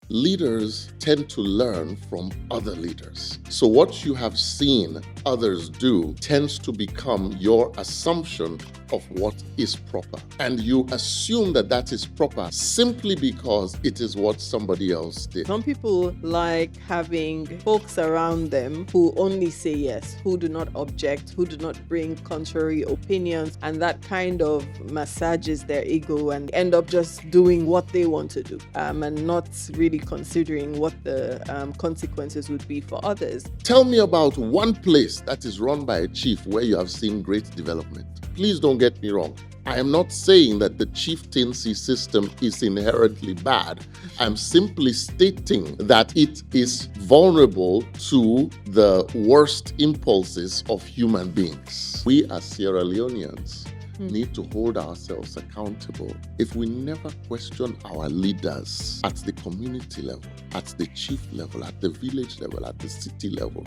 leaders tend to learn from other leaders. So what you have seen others do tends to become your assumption of what is proper. And you assume that that is proper simply because it is what somebody else did. Some people like having folks around them who only say yes, who do not object, who do not bring contrary opinions, and that kind of massages their ego and end up just doing what they want to do and not really considering what the consequences would be for others. Tell me about one place that is run by a chief where you have seen great development. Please don't get me wrong. I am not saying that the chieftaincy system is inherently bad. I'm simply stating that it is vulnerable to the worst impulses of human beings. We as Sierra Leoneans need to hold ourselves accountable. If we never question our leaders at the community level, at the chief level, at the village level, at the city level,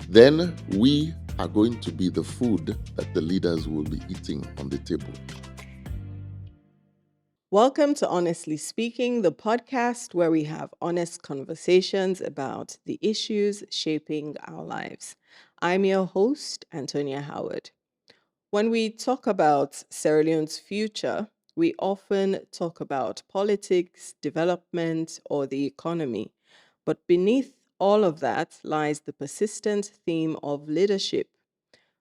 then we are going to be the food that the leaders will be eating on the table. Welcome to Honestly Speaking, the podcast where we have honest conversations about the issues shaping our lives. I'm your host, Antonia Howard. When we talk about Sierra Leone's future, we often talk about politics, development, or the economy. But beneath all of that lies the persistent theme of leadership.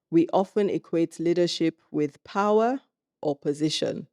We often equate leadership with power or position.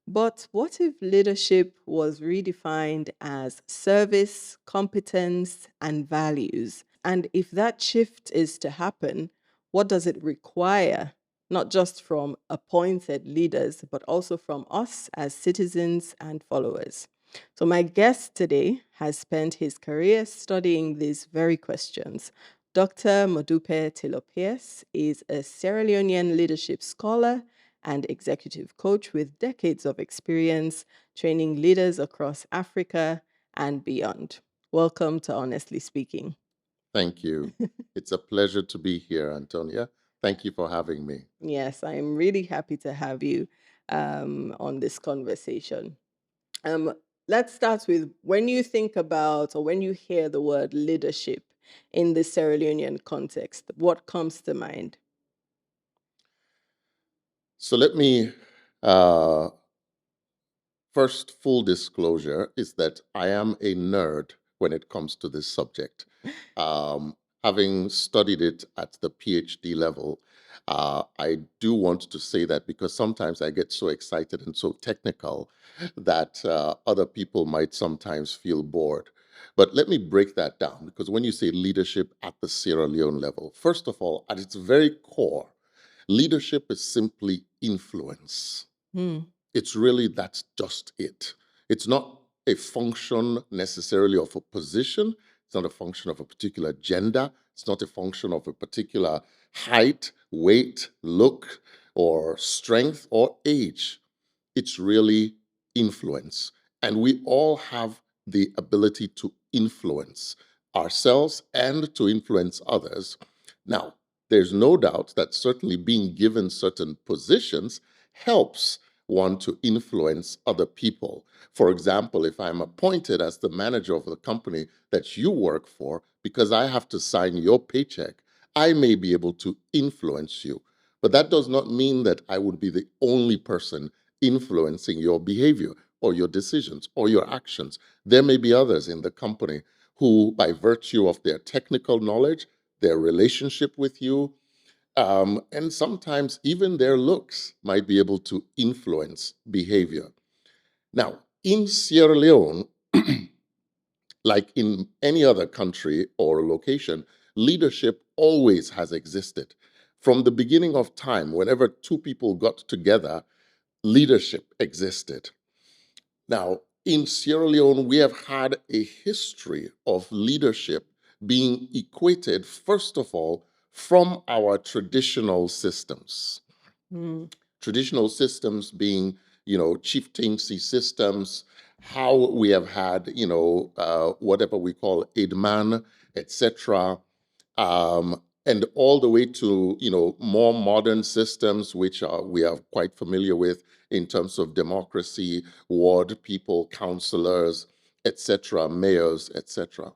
But what if leadership was redefined as service, competence, and values? And if that shift is to happen, what does it require? Not just from appointed leaders, but also from us as citizens and followers. So, my guest today has spent his career studying these very questions. Dr. Modupe Taylor-Pearce is a Sierra Leonean leadership scholar and executive coach with decades of experience training leaders across Africa and beyond. Welcome to Honestly Speaking. Thank you. It's a pleasure to be here, Antonia. Thank you for having me. Yes, I'm really happy to have you on this conversation. Um, let's start with when you think about or when you hear the word leadership in the Sierra Leonean context, what comes to mind? So let me uh, first, full disclosure is that I am a nerd when it comes to this subject. Having studied it at the PhD level, I do want to say that because sometimes I get so excited and so technical that other people might sometimes feel bored. But let me break that down because when you say leadership at the Sierra Leone level, first of all, at its very core, leadership is simply influence. Hmm. It's really, that's just it. It's not a function necessarily of a position. It's not a function of a particular gender. It's not a function of a particular height, weight, look, or strength, or age. It's really influence. And we all have the ability to influence ourselves and to influence others. Now, there's no doubt that certainly being given certain positions helps one to influence other people. For example, if I'm appointed as the manager of the company that you work for, because I have to sign your paycheck, I may be able to influence you. But that does not mean that I would be the only person influencing your behavior or your decisions or your actions. There may be others in the company who, by virtue of their technical knowledge, their relationship with you, and sometimes even their looks might be able to influence behavior. Now, in Sierra Leone, like in any other country or location, leadership always has existed. From the beginning of time, whenever two people got together, leadership existed. Now, in Sierra Leone, we have had a history of leadership being equated, first of all, from our traditional systems. Hmm. Traditional systems being, chieftaincy systems, how we have had, whatever we call Idman, etc., and all the way to, more modern systems, which we are quite familiar with in terms of democracy, ward people, councillors, etc., mayors, etc.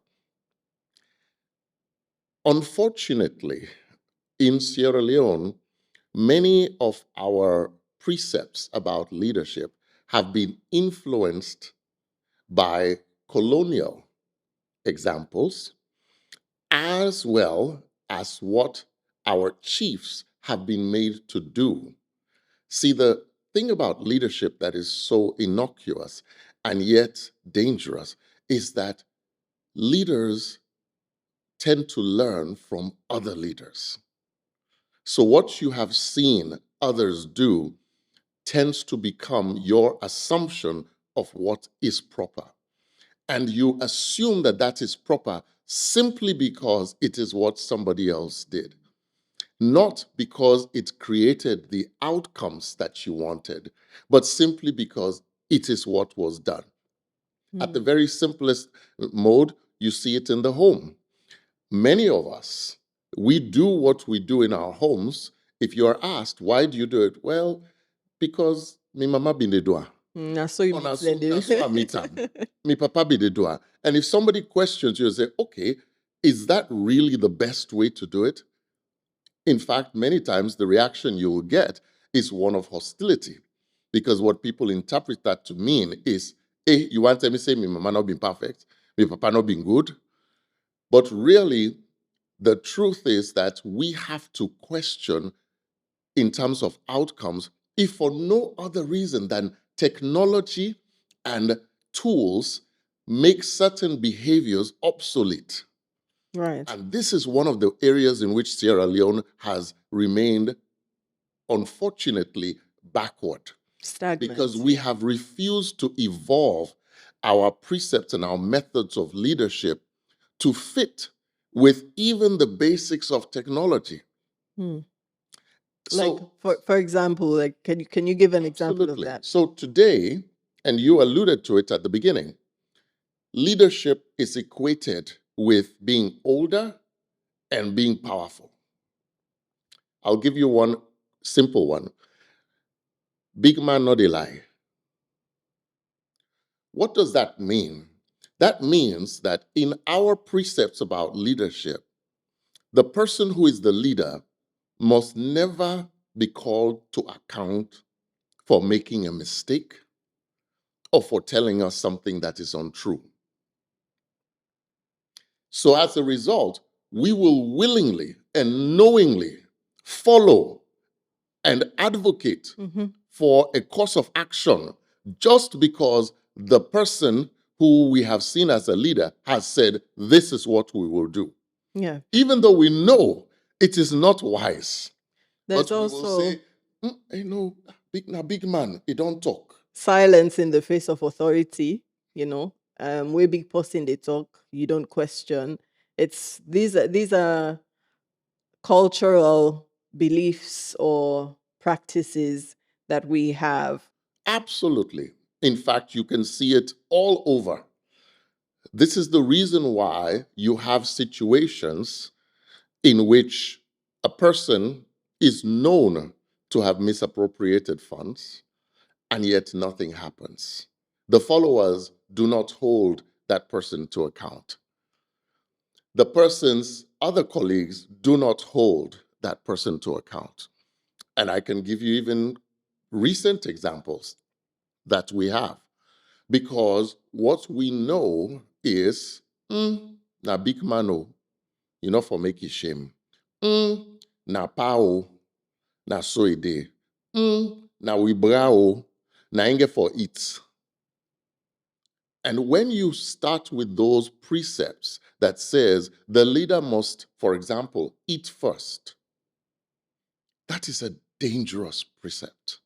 Unfortunately, in Sierra Leone, many of our precepts about leadership have been influenced by colonial examples, as well as what our chiefs have been made to do. See, the thing about leadership that is so innocuous and yet dangerous is that leaders tend to learn from other leaders. So, what you have seen others do tends to become your assumption of what is proper. And you assume that that is proper simply because it is what somebody else did, not because it created the outcomes that you wanted, but simply because it is what was done. At the very simplest mode, you see it in the home. Many of us, we do what we do in our homes. If you are asked, why do you do it? Well, because me mama bin the doa. Na so you Oh, meet na so I meet am. Me papa be the doa. And if somebody questions you, say, okay, is that really the best way to do it? In fact, many times the reaction you will get is one of hostility. Because what people interpret that to mean is, hey, you want to me say me mama not been perfect, me papa not been good. But really, the truth is that we have to question in terms of outcomes, if for no other reason than technology and tools make certain behaviors obsolete. Right. And this is one of the areas in which Sierra Leone has remained, unfortunately, backward. Stagnant. Because we have refused to evolve our precepts and our methods of leadership to fit with even the basics of technology. Like So, for example, like can you give an example of absolutely. that? So today, and you alluded to it at the beginning, leadership is equated with being older and being powerful. I'll give you one simple one. Big man, not a lie. What does that mean? That means that in our precepts about leadership, the person who is the leader must never be called to account for making a mistake or for telling us something that is untrue. So, as a result, we will willingly and knowingly follow and advocate for a course of action just because the person who we have seen as a leader has said, this is what we will do. Yeah. Even though we know it is not wise. There's But we will also say, big man, he don't talk. silence in the face of authority, way big person they talk, you don't question. It's these are cultural beliefs or practices that we have. Absolutely. In fact, you can see it all over. This is the reason why you have situations in which a person is known to have misappropriated funds, and yet nothing happens. The followers do not hold that person to account. The person's other colleagues do not hold that person to account. And I can give you even recent examples that we have. Because what we know is, na big man, for make you shame. Na pao, na so e dey. Na we brao, na inge for it. And when you start with those precepts that says the leader must, for example, eat first, that is a dangerous precept.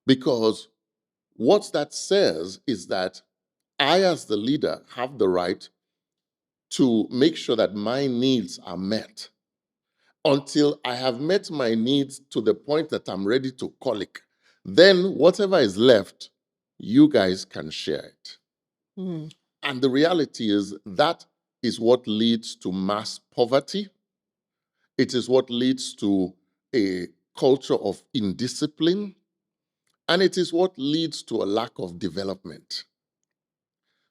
Because what that says is that I, as the leader, have the right to make sure that my needs are met until I have met my needs to the point that I'm ready to colic. Then whatever is left, you guys can share it. And the reality is that is what leads to mass poverty. It is what leads to a culture of indiscipline. And it is what leads to a lack of development.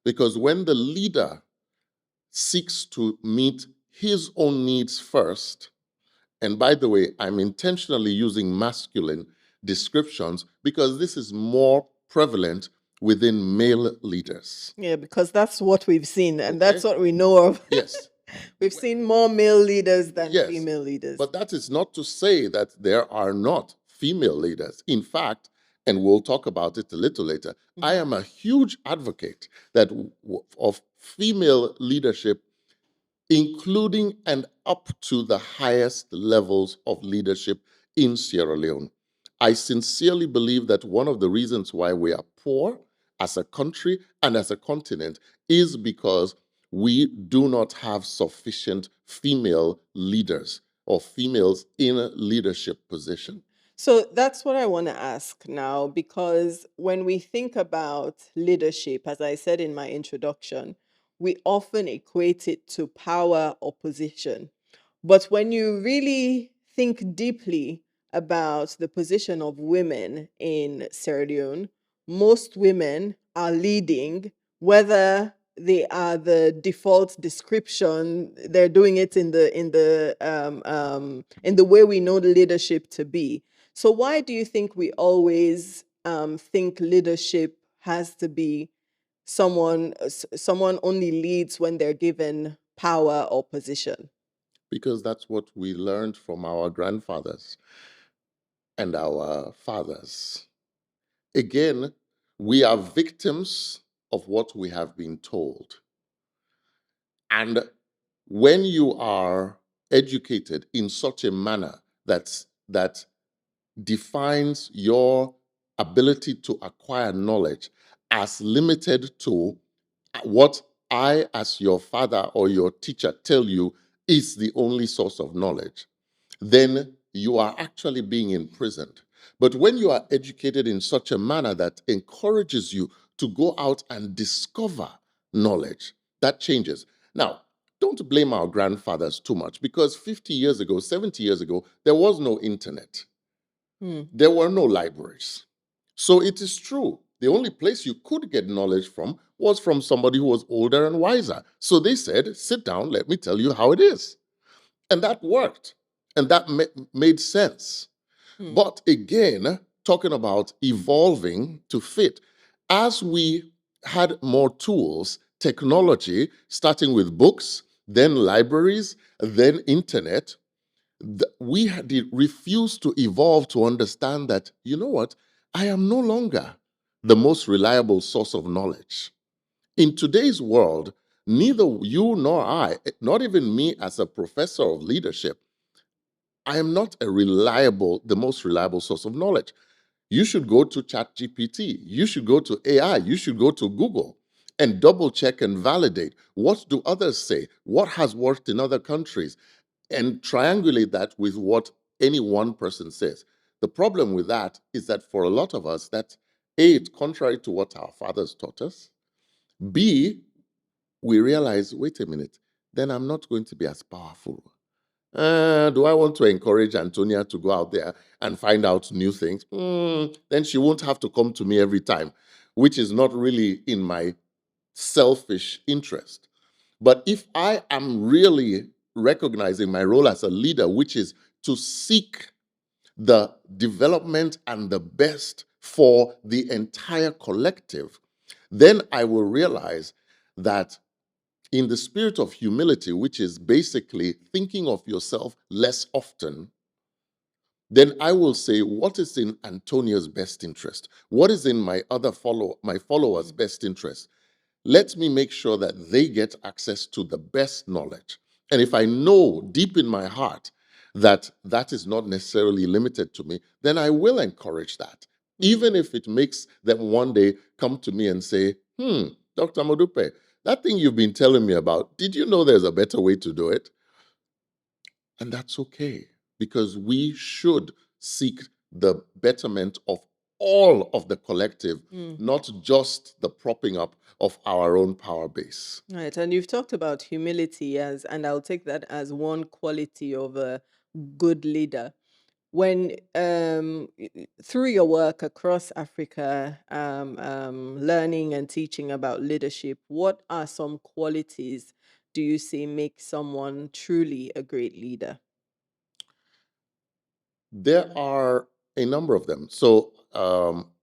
Because when the leader seeks to meet his own needs first, and by the way, I'm intentionally using masculine descriptions because this is more prevalent within male leaders. Yeah, because that's what we've seen, and that's Okay? what we know of. Yes. We've seen more male leaders than Yes. female leaders. But that is not to say that there are not female leaders. In fact, and we'll talk about it a little later, I am a huge advocate that of female leadership, including and up to the highest levels of leadership in Sierra Leone. I sincerely believe that one of the reasons why we are poor as a country and as a continent is because we do not have sufficient female leaders or females in a leadership position. So that's what I want to ask now, because when we think about leadership, as I said in my introduction, we often equate it to power or position. But when you really think deeply about the position of women in Sierra Leone, most women are leading, whether they are the default description, they're doing it in the way we know the leadership to be. So why do you think we always think leadership has to be someone only leads when they're given power or position? Because that's what we learned from our grandfathers and our fathers. Again, we are victims of what we have been told. And when you are educated in such a manner that defines your ability to acquire knowledge as limited to what I, as your father or your teacher, tell you is the only source of knowledge, then you are actually being imprisoned. But when you are educated in such a manner that encourages you to go out and discover knowledge, that changes. Now, don't blame our grandfathers too much because 50 years ago, 70 years ago, there was no internet. There were no libraries. So it is true. The only place you could get knowledge from was from somebody who was older and wiser. So they said, sit down, let me tell you how it is. And that worked. And that made sense. But again, talking about evolving to fit, as we had more tools, technology, starting with books, then libraries, then internet, we had refused to evolve to understand that, you know what, I am no longer the most reliable source of knowledge. In today's world, neither you nor I, not even me as a professor of leadership, I am not the most reliable source of knowledge. You should go to ChatGPT. You should go to AI. You should go to Google and double check and validate. What do others say? What has worked in other countries? And triangulate that with what any one person says. The problem with that is that for a lot of us, that A, it's contrary to what our fathers taught us. B, we realize, wait a minute, then I'm not going to be as powerful. Do I want to encourage Antonia to go out there and find out new things? Then she won't have to come to me every time, which is not really in my selfish interest. But if I am really recognizing my role as a leader, which is to seek the development and the best for the entire collective, then I will realize that in the spirit of humility, which is basically thinking of yourself less often, then I will say, what is in Antonia's best interest? What is in my followers' best interest? Let me make sure that they get access to the best knowledge. And if I know deep in my heart that that is not necessarily limited to me, then I will encourage that. Even if it makes them one day come to me and say, Dr. Modupe, that thing you've been telling me about, did you know there's a better way to do it? And that's okay, because we should seek the betterment of all of the collective, not just the propping up of our own power base. Right, and you've talked about humility and I'll take that as one quality of a good leader. When through your work across Africa, learning and teaching about leadership, what are some qualities do you see make someone truly a great leader? There are a number of them. So,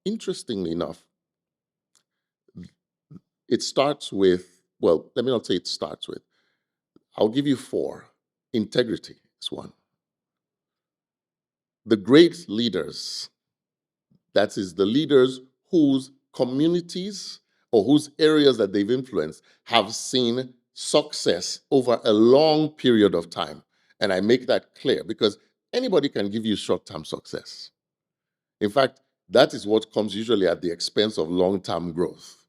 interestingly enough, it starts with, well, let me not say it starts with, I'll give you four. Integrity is one. The great leaders, that is, the leaders whose communities or whose areas that they've influenced have seen success over a long period of time. And I make that clear because anybody can give you short term success. In fact, that is what comes usually at the expense of long term growth.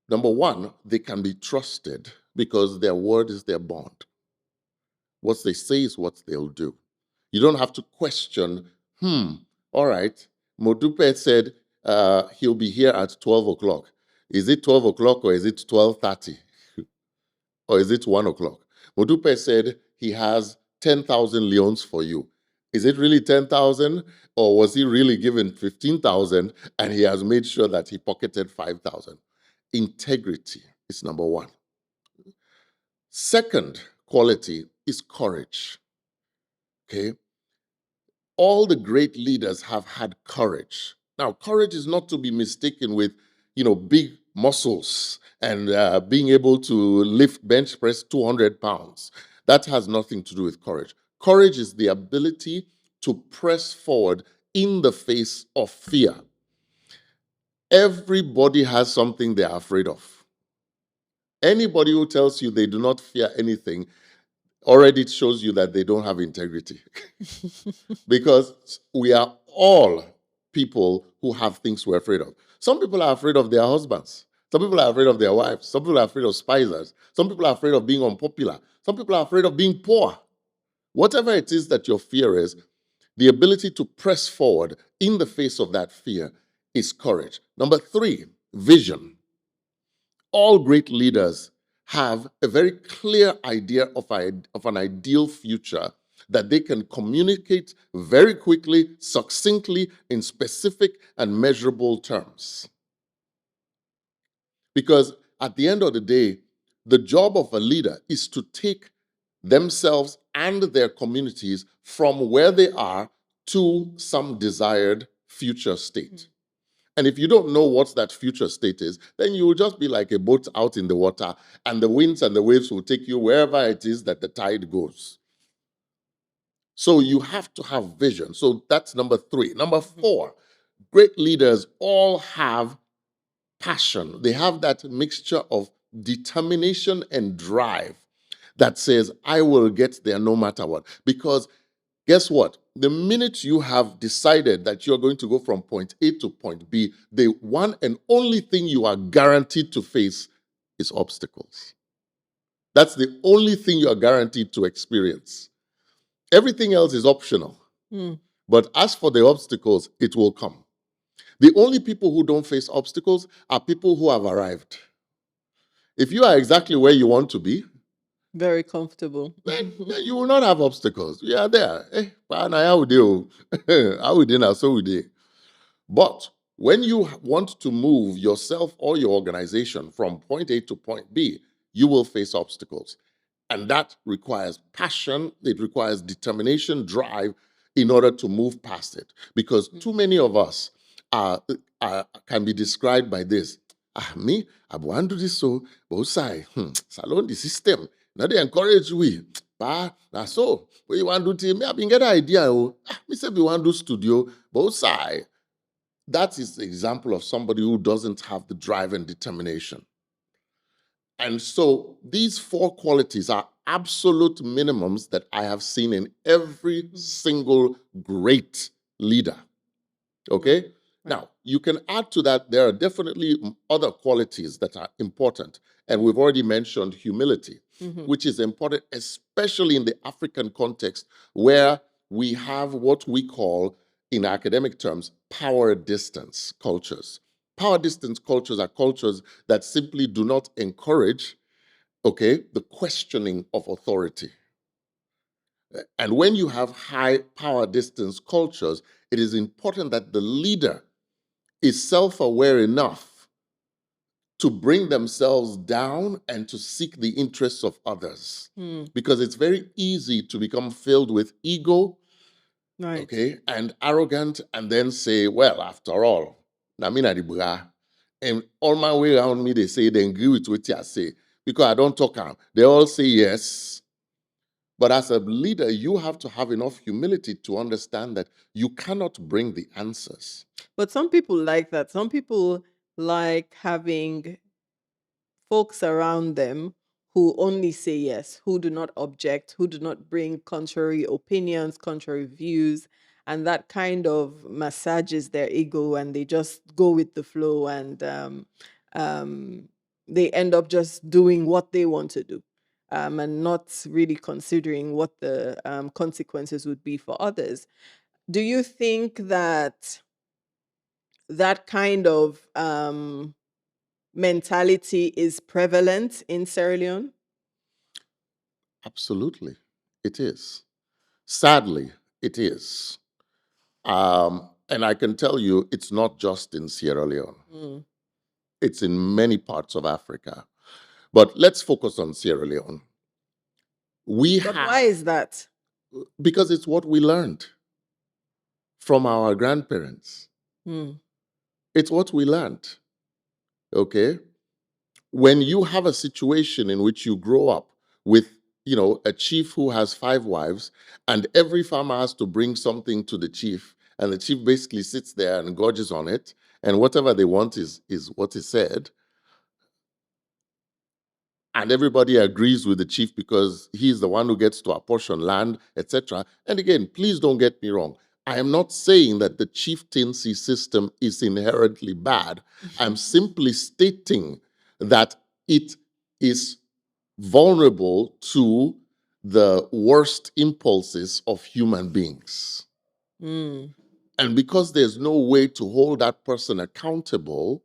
Number one, they can be trusted because their word is their bond. What they say is what they'll do. You don't have to question, all right, Modupe said he'll be here at 12 o'clock. Is it 12 o'clock or is it 12:30? Or is it 1 o'clock? Modupe said he has 10,000 leons for you. Is it really 10,000 or was he really given 15,000 and he has made sure that he pocketed 5,000? Integrity is number one. Second quality is courage. Okay? All the great leaders have had courage. Now, courage is not to be mistaken with, big muscles and being able to lift bench press 200 pounds. That has nothing to do with courage. Courage is the ability to press forward in the face of fear. Everybody has something they are afraid of. Anybody who tells you they do not fear anything already shows you that they don't have integrity. Because we are all people who have things we're afraid of. Some people are afraid of their husbands. Some people are afraid of their wives. Some people are afraid of spiders. Some people are afraid of being unpopular. Some people are afraid of being poor. Whatever it is that your fear is, the ability to press forward in the face of that fear is courage. Number three, vision. All great leaders have a very clear idea of an ideal future that they can communicate very quickly, succinctly, in specific and measurable terms. Because at the end of the day, the job of a leader is to take themselves and their communities from where they are to some desired future state. And if you don't know what that future state is, then you will just be like a boat out in the water, and the winds and the waves will take you wherever it is that the tide goes. So you have to have vision. So that's number three. Number four, great leaders all have passion. They have that mixture of determination and drive that says, I will get there no matter what. Because guess what? The minute you have decided that you're going to go from point A to point B, the one and only thing you are guaranteed to face is obstacles. That's the only thing you are guaranteed to experience. Everything else is optional. But as for the obstacles, it will come. The only people who don't face obstacles are people who have arrived. If you are exactly where you want to be, Very comfortable. then you will not have obstacles. You are there. How would you? How would you? So would you? But when you want to move yourself or your organization from point A to point B, you will face obstacles. And that requires passion, it requires determination, drive in order to move past it. Because too many of us can be described by this. Me, I want to do this so, but say, salon the system. Now they encourage we. Now so, what you want to do? Me, I've been get an idea. Me say we want to do studio, but say, that is the example of somebody who doesn't have the drive and determination. And so these four qualities are absolute minimums that I have seen in every single great leader. Okay? Right. Now, you can add to that, there are definitely other qualities that are important. And we've already mentioned humility, which is important, especially in the African context, where we have what we call, in academic terms, power distance cultures. Power distance cultures are cultures that simply do not encourage, the questioning of authority. And when you have high power distance cultures, it is important that the leader is self-aware enough to bring themselves down and to seek the interests of others. Because it's very easy to become filled with ego, Right. okay, and arrogant, and then say, well, after all, Namina Dibra. And all my way around me, they say they agree with what I say. Because I don't talk out. They all say yes. But as a leader, you have to have enough humility to understand that you cannot bring the answers. But some people like that. Some people like having folks around them who only say yes, who do not object, who do not bring contrary opinions, contrary views, and that kind of massages their ego, and they just go with the flow, and um, they end up just doing what they want to do, and not really considering what the consequences would be for others. Do you think that that kind of mentality is prevalent in Sierra Leone? Absolutely, it is. Sadly, it is. And I can tell you, it's not just in Sierra Leone. Mm. It's in many parts of Africa. But let's focus on Sierra Leone. But why is that? Because it's what we learned from our grandparents. Mm. It's what we learned. Okay? When you have a situation in which you grow up with, a chief who has 5 wives, and every farmer has to bring something to the chief, and the chief basically sits there and gorges on it, and whatever they want is what is said, and everybody agrees with the chief because he's the one who gets to apportion land, etc. And again, please don't get me wrong. I am not saying that the chieftaincy system is inherently bad. I'm simply stating that it is vulnerable to the worst impulses of human beings. Mm. And because there's no way to hold that person accountable,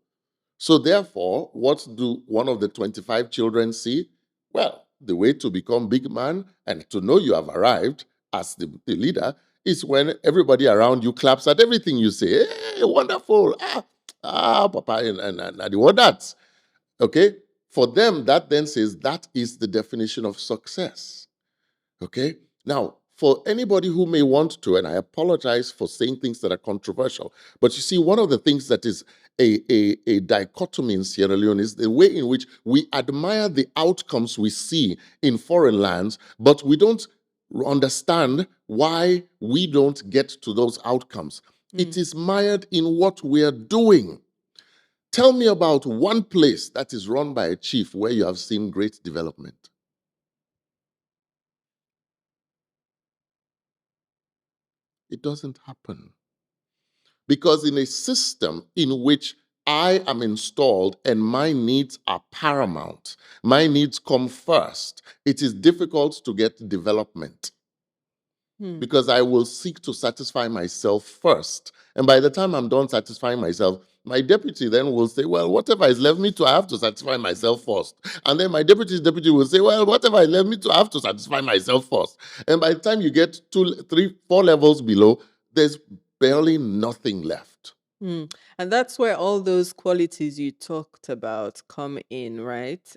so therefore, what do one of the 25 children see? Well, the way to become big man and to know you have arrived as the leader is when everybody around you claps at everything you say. Hey, wonderful. Papa, and the what that. Okay? For them, that then says that is the definition of success. Okay? Now, for anybody who may want to, and I apologize for saying things that are controversial, but you see, one of the things that is a dichotomy in Sierra Leone is the way in which we admire the outcomes we see in foreign lands, but we don't understand why we don't get to those outcomes. It is mired in what we are doing. Tell me about one place that is run by a chief where you have seen great development. It doesn't happen. Because in a system in which I am installed and my needs are paramount, my needs come first, it is difficult to get development. Because I will seek to satisfy myself first. And by the time I'm done satisfying myself, my deputy then will say, well, whatever is left me to, I have to satisfy myself first. And then my deputy's deputy will say, well, whatever is left me to, I have to satisfy myself first. And by the time you get 2, 3, 4 levels below, there's barely nothing left. And that's where all those qualities you talked about come in, right?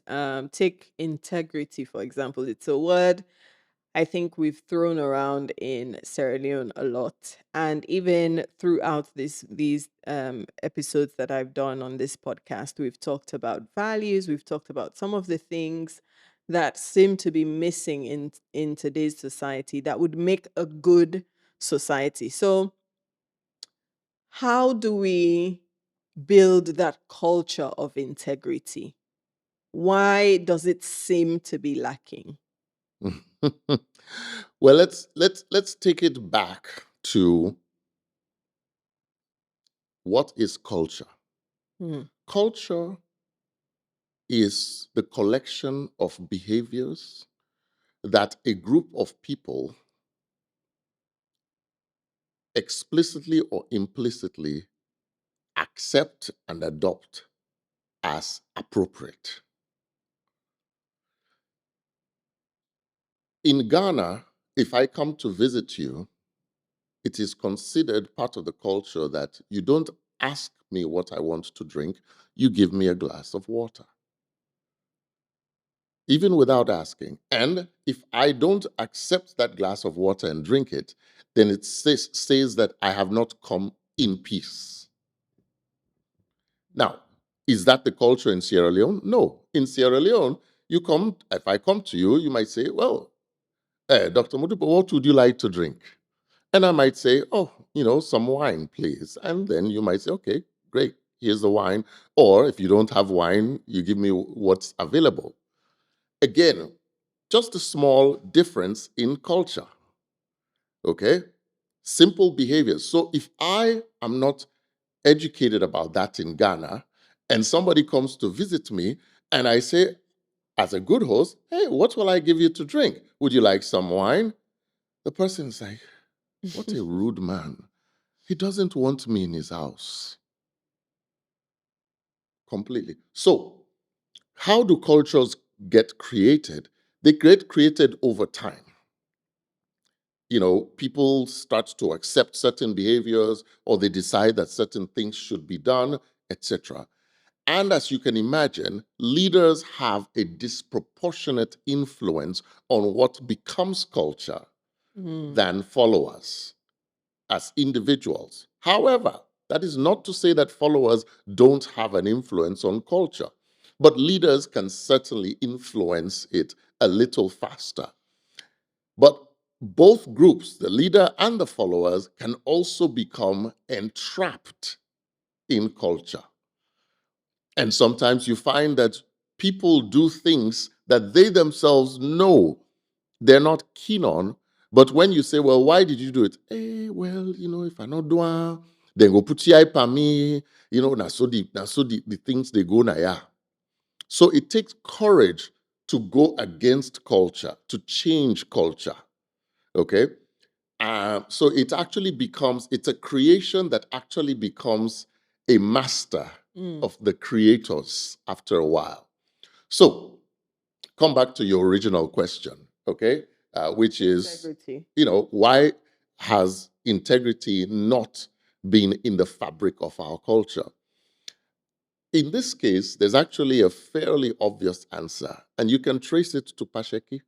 Take integrity, for example. It's a word I think we've thrown around in Sierra Leone a lot, and even throughout these episodes that I've done on this podcast, we've talked about values. We've talked about some of the things that seem to be missing in today's society that would make a good society. So, how do we build that culture of integrity? Why does it seem to be lacking? Well, let's take it back to what is culture. Culture is the collection of behaviors that a group of people explicitly or implicitly accept and adopt as appropriate. In Ghana, if I come to visit you, it is considered part of the culture that you don't ask me what I want to drink, you give me a glass of water, even without asking. And if I don't accept that glass of water and drink it, then it says that I have not come in peace. Now, is that the culture in Sierra Leone? No. In Sierra Leone, if I come to you, you might say, well, Dr. Modupe, what would you like to drink? And I might say, oh, some wine, please. And then you might say, okay, great, here's the wine. Or if you don't have wine, you give me what's available. Again, just a small difference in culture. Okay? Simple behaviors. So if I am not educated about that in Ghana, and somebody comes to visit me, and I say, as a good host, hey, what will I give you to drink? Would you like some wine? The person's like, what a rude man. He doesn't want me in his house. Completely. So, how do cultures get created? They get created over time. People start to accept certain behaviors, or they decide that certain things should be done, etc. And as you can imagine, leaders have a disproportionate influence on what becomes culture than followers as individuals. However, that is not to say that followers don't have an influence on culture, but leaders can certainly influence it a little faster. But both groups, the leader and the followers, can also become entrapped in culture. And sometimes you find that people do things that they themselves know they're not keen on. But when you say, well, why did you do it? Well, if I not do it, then go put your eye me, na so the things they go na yeah. So it takes courage to go against culture, to change culture. Okay. So it's a creation that actually becomes a master of the creators after a while. So come back to your original question, okay? Which is, Integrity. Why has integrity not been in the fabric of our culture? In this case, there's actually a fairly obvious answer, and you can trace it to Pasheki.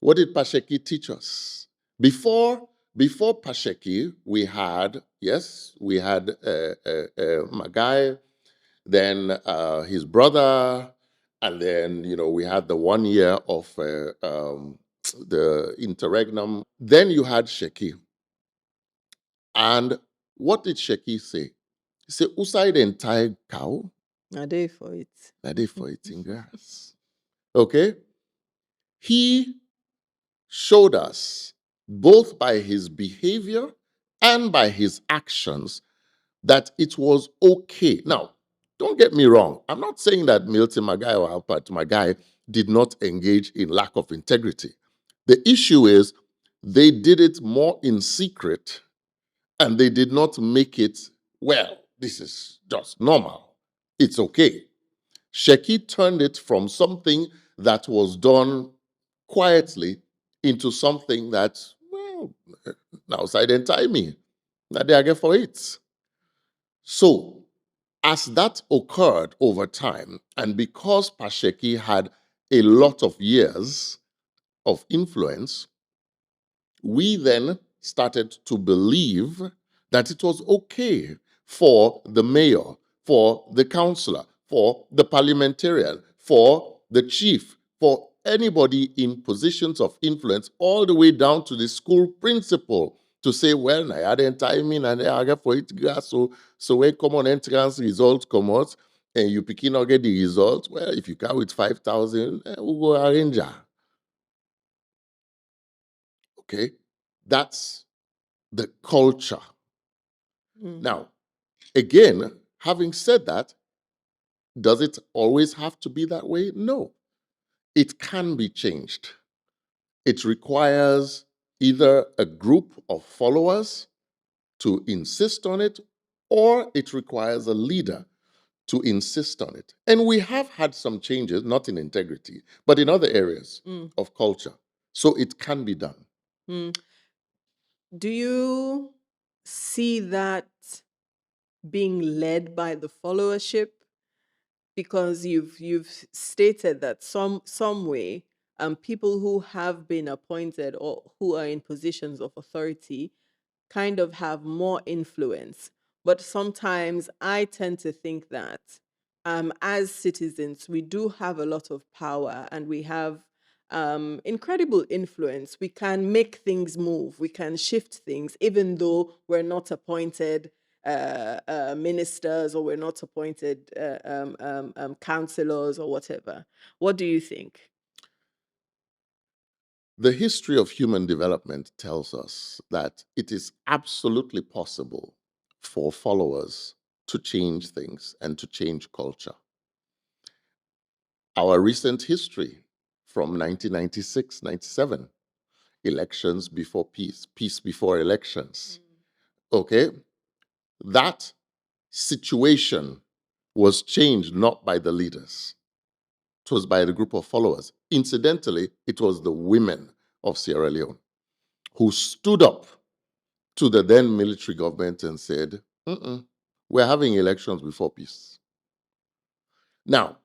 What did Pasheki teach us? Before Pasheki, we had Magai, then his brother, and then we had the 1 year of the interregnum. Then you had Sheki, and what did Sheki say? He said, "Usai the entire cow, A day for it. na dey for eating grass." Okay, he showed us both by his behavior and by his actions that it was okay. Now, don't get me wrong. I'm not saying that Milton Magai or Alpert Magai did not engage in lack of integrity. The issue is they did it more in secret and they did not make it, well, this is just normal. It's okay. Sheki turned it from something that was done quietly into something that, well, now side and tie me. Now they are get for it. So, as that occurred over time, and because Pasheki had a lot of years of influence, we then started to believe that it was okay for the mayor, for the councillor, for the parliamentarian, for the chief, for anybody in positions of influence, all the way down to the school principal, to say, well, I had a timing and I get for it, so when common entrance results come out and you begin to get the results, well, if you come with 5,000, we'll go arrange her. Okay? That's the culture. Now, again, having said that, does it always have to be that way? No. It can be changed. It requires either a group of followers to insist on it, or it requires a leader to insist on it. And we have had some changes, not in integrity, but in other areas of culture. So it can be done. Mm. Do you see that being led by the followership? Because you've stated that some way people who have been appointed or who are in positions of authority kind of have more influence. But sometimes I tend to think that as citizens, we do have a lot of power and we have incredible influence. We can make things move, we can shift things, even though we're not appointed ministers or we're not appointed councillors or whatever. What do you think? The history of human development tells us that it is absolutely possible for followers to change things and to change culture. Our recent history from 1996, 97, elections before peace, peace before elections. Okay? That situation was changed not by the leaders, it was by the group of followers. Incidentally, it was the women of Sierra Leone who stood up to the then military government and said, we're having elections before peace. Now,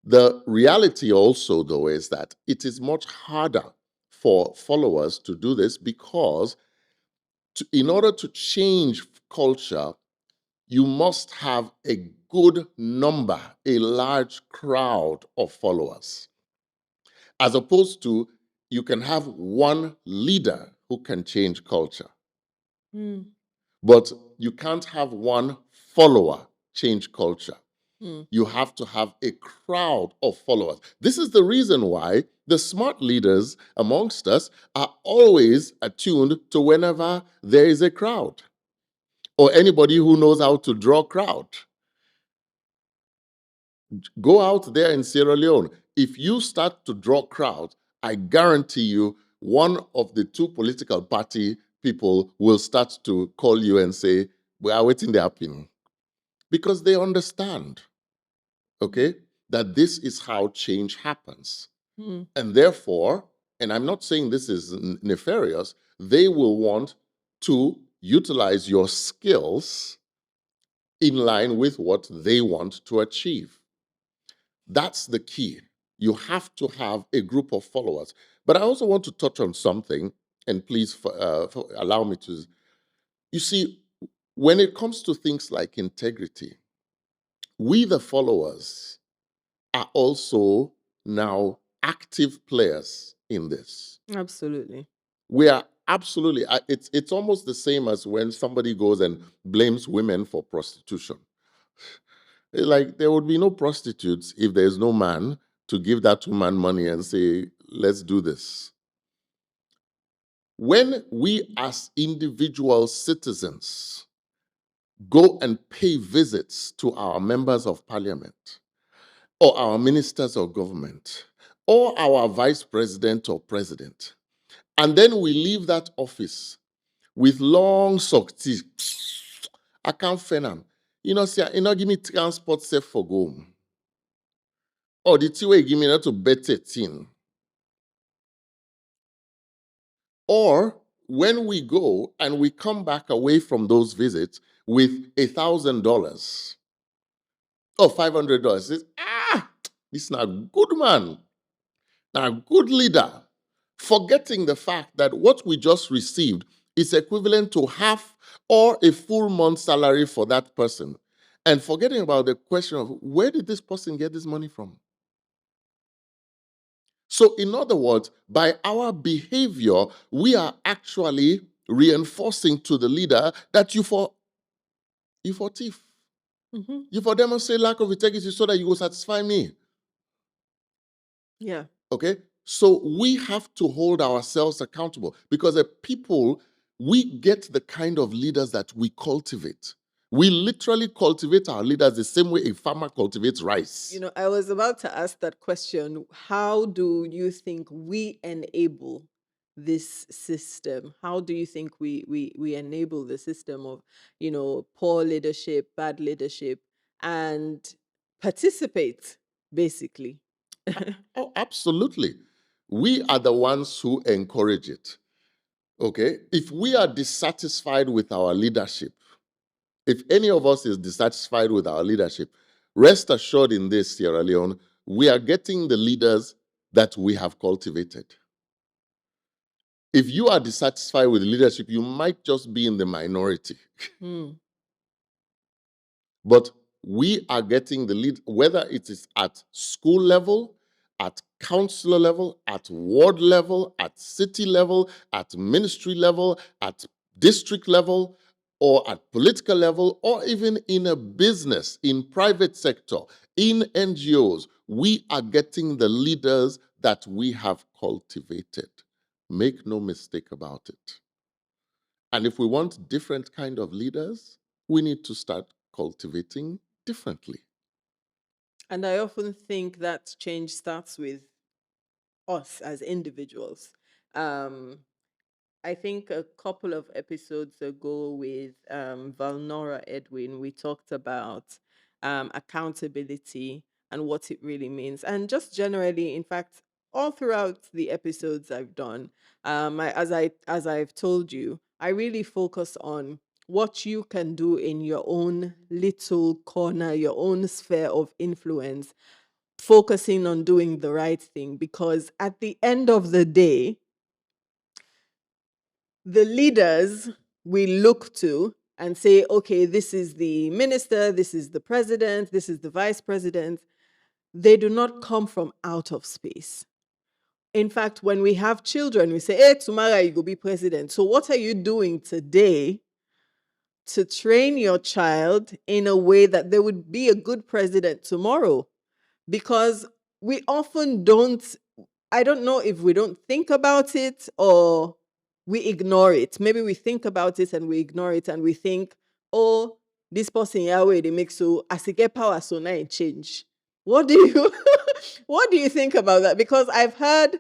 the reality also, though, is that it is much harder for followers to do this because in order to change culture, you must have a good number, a large crowd of followers, as opposed to you can have one leader who can change culture. Mm. But you can't have one follower change culture. You have to have a crowd of followers. This is the reason why the smart leaders amongst us are always attuned to whenever there is a crowd or anybody who knows how to draw crowd. Go out there in Sierra Leone. If you start to draw crowd, I guarantee you one of the two political party people will start to call you and say, we are waiting to happen. Because they understand, okay, that this is how change happens. And therefore, and I'm not saying this is nefarious, they will want to utilize your skills in line with what they want to achieve. That's the key. You have to have a group of followers. But I also want to touch on something, and please allow me to. You see, when it comes to things like integrity, we, the followers, are also now active players in this. Absolutely. We are absolutely, it's almost the same as when somebody goes and blames women for prostitution. Like, there would be no prostitutes if there's no man to give that woman money and say, let's do this. When we as individual citizens go and pay visits to our members of parliament or our ministers of government or our vice president or president, and then we leave that office with long socks, I can't find them. You know, say, you know, give me transport safe for home. Or the two way give me not to bet it in. Or when we go and we come back away from those visits with $1,000 or $500, this is not good man, now good leader, forgetting the fact that what we just received is equivalent to half or a full month's salary for that person, and forgetting about the question of where did this person get this money from? So, in other words, by our behavior, we are actually reinforcing to the leader that you for thief. You for demonstrate lack of integrity so that you will satisfy me. Yeah. Okay? So we have to hold ourselves accountable because the people, we get the kind of leaders that we cultivate. We literally cultivate our leaders the same way a farmer cultivates rice. You know, I was about to ask that question. How do you think we enable this system? How do you think we enable the system of, you know, poor leadership, bad leadership, and participate, basically? Oh, absolutely. We are the ones who encourage it. Okay? If we are dissatisfied with our leadership, if any of us is dissatisfied with our leadership, rest assured in this, Sierra Leone, we are getting the leaders that we have cultivated. If you are dissatisfied with leadership, you might just be in the minority. But we are getting the lead, whether it is at school level, at councillor level, at ward level, at city level, at ministry level, at district level, or at political level, or even in a business, in private sector, in NGOs. We are getting the leaders that we have cultivated. Make no mistake about it. And if we want different kind of leaders, we need to start cultivating differently. And I often think that change starts with us as individuals. Um, I think a couple of episodes ago with Valnora Edwin, we talked about accountability and what it really means. And just generally, in fact, all throughout the episodes I've done, as I've told you, I really focus on what you can do in your own little corner, your own sphere of influence, focusing on doing the right thing. Because at the end of the day, the leaders we look to and say, okay, this is the minister, this is the president, this is the vice president, they do not come from out of space. In fact, when we have children, we say, hey, tomorrow you go be president. So, what are you doing today to train your child in a way that they would be a good president tomorrow? Because we often don't, I don't know if we don't think about it or we ignore it. Maybe we think about it and we ignore it and we think, oh, this person Yahweh they make so as they get power, so now it change. What do you what do you think about that? Because I've heard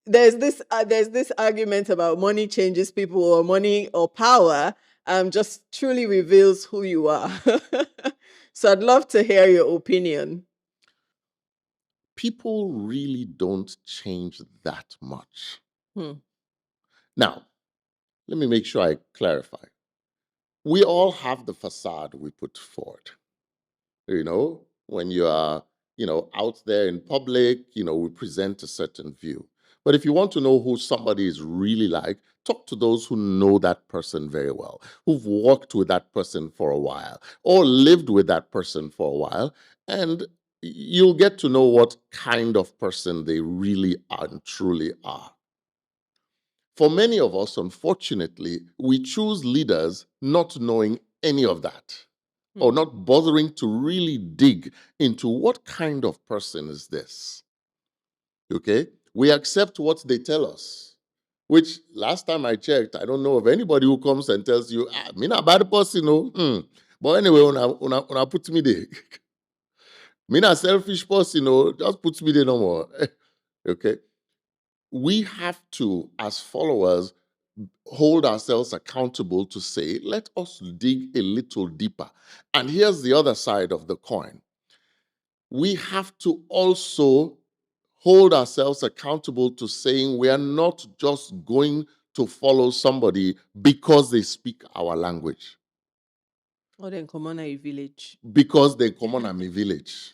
there's this argument about money changes people or money or power just truly reveals who you are. So I'd love to hear your opinion. People really don't change that much. Hmm. Now, let me make sure I clarify. We all have the facade we put forward. When you are, out there in public, we present a certain view. But if you want to know who somebody is really like, talk to those who know that person very well, who've worked with that person for a while or lived with that person for a while, and you'll get to know what kind of person they really are and truly are. For many of us, unfortunately, we choose leaders not knowing any of that or not bothering to really dig into what kind of person is this. Okay? We accept what they tell us, which last time I checked, I don't know of anybody who comes and tells you, me not bad person, no. But anyway, when I put me there, me not selfish person, no, just put me there no more. Okay? We have to, as followers, hold ourselves accountable to say, let us dig a little deeper. And here's the other side of the coin. We have to also hold ourselves accountable to saying we are not just going to follow somebody because they speak our language, Or then come on a village. because they come on a village.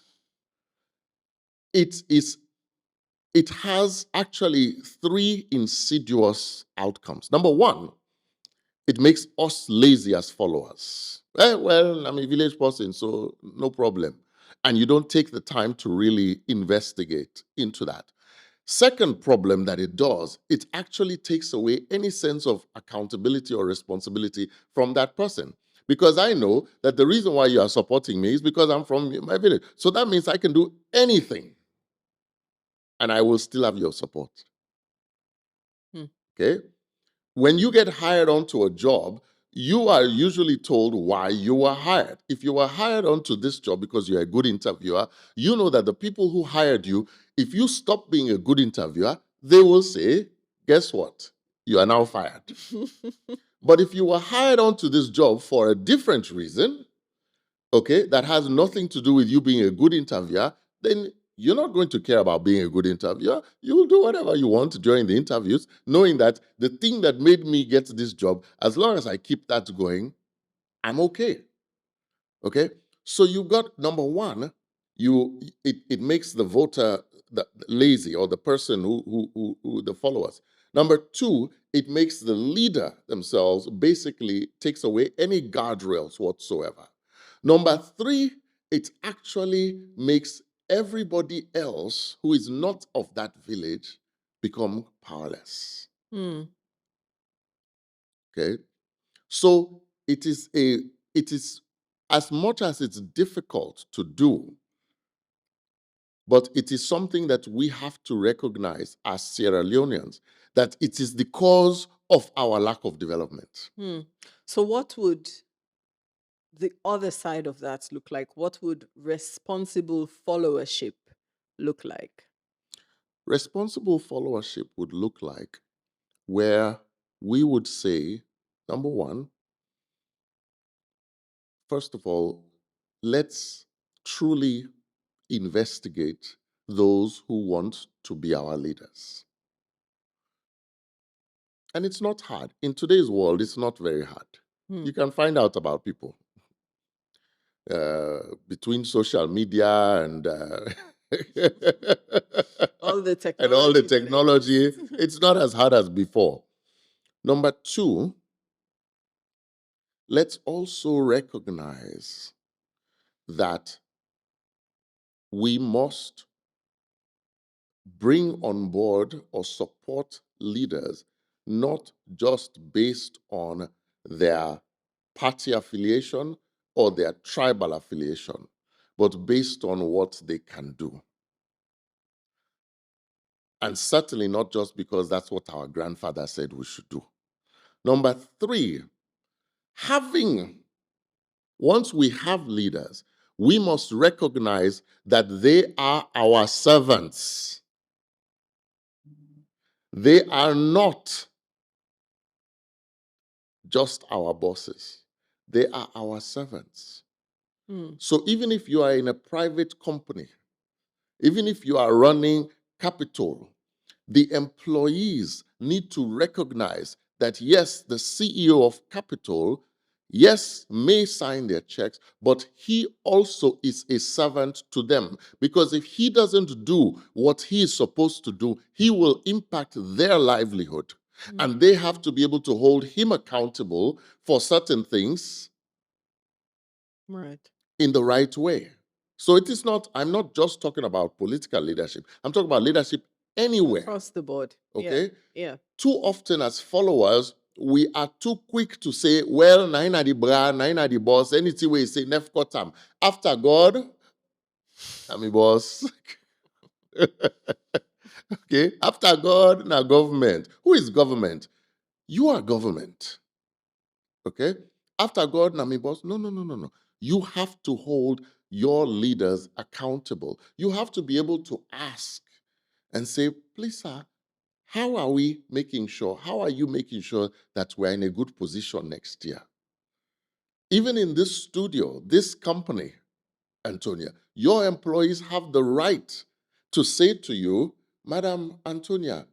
It has actually three insidious outcomes. Number one, it makes us lazy as followers. Well, I'm a village person, so no problem. And you don't take the time to really investigate into that. Second problem that it does, it actually takes away any sense of accountability or responsibility from that person. Because I know that the reason why you are supporting me is because I'm from my village. So that means I can do anything and I will still have your support. Okay? When you get hired onto a job, you are usually told why you were hired. If you were hired onto this job because you're a good interviewer, you know that the people who hired you, if you stop being a good interviewer, they will say, guess what? You are now fired. But if you were hired onto this job for a different reason, okay, that has nothing to do with you being a good interviewer, then you're not going to care about being a good interviewer. You will do whatever you want during the interviews, knowing that the thing that made me get this job, as long as I keep that going, I'm okay. Okay? So you got number one, it makes the voter lazy, or the person who the followers. Number two, it makes the leader themselves, basically takes away any guardrails whatsoever. Number three, it actually makes everybody else who is not of that village become powerless. Mm. Okay? So it is as much as it's difficult to do, but it is something that we have to recognize as Sierra Leoneans, that it is the cause of our lack of development. So what would the other side of that look like? What would responsible followership look like? Responsible followership would look like where we would say, number one, first of all, let's truly investigate those who want to be our leaders. And it's not hard. In today's world, it's not very hard. You can find out about people between social media and All the technology. and all the technology. It's not as hard as before. Number two, let's also recognize that we must bring on board or support leaders not just based on their party affiliation or their tribal affiliation, but based on what they can do. And certainly not just because that's what our grandfather said we should do. Number three, once we have leaders, we must recognize that they are our servants. They are not just our bosses. They are our servants. So even if you are in a private company, even if you are running capital, the employees need to recognize that yes, the CEO of capital, yes, may sign their checks, but he also is a servant to them. Because if he doesn't do what he is supposed to do, he will impact their livelihood. And they have to be able to hold him accountable for certain things in the right way. So it is not, I'm not just talking about political leadership. I'm talking about leadership anywhere. Across the board. Okay? Yeah. Too often as followers, we are too quick to say, well, naina the bra, naina the boss, anything we say, nef kotam. After God, I'm a boss. Okay? After God, now government. Who is government? You are government. Okay? After God, now me boss. No, no, no, no, no. You have to hold your leaders accountable. You have to be able to ask and say, please, sir, how are we making sure? How are you making sure that we're in a good position next year? Even in this studio, this company, Antonia, your employees have the right to say to you, Madam Antonia,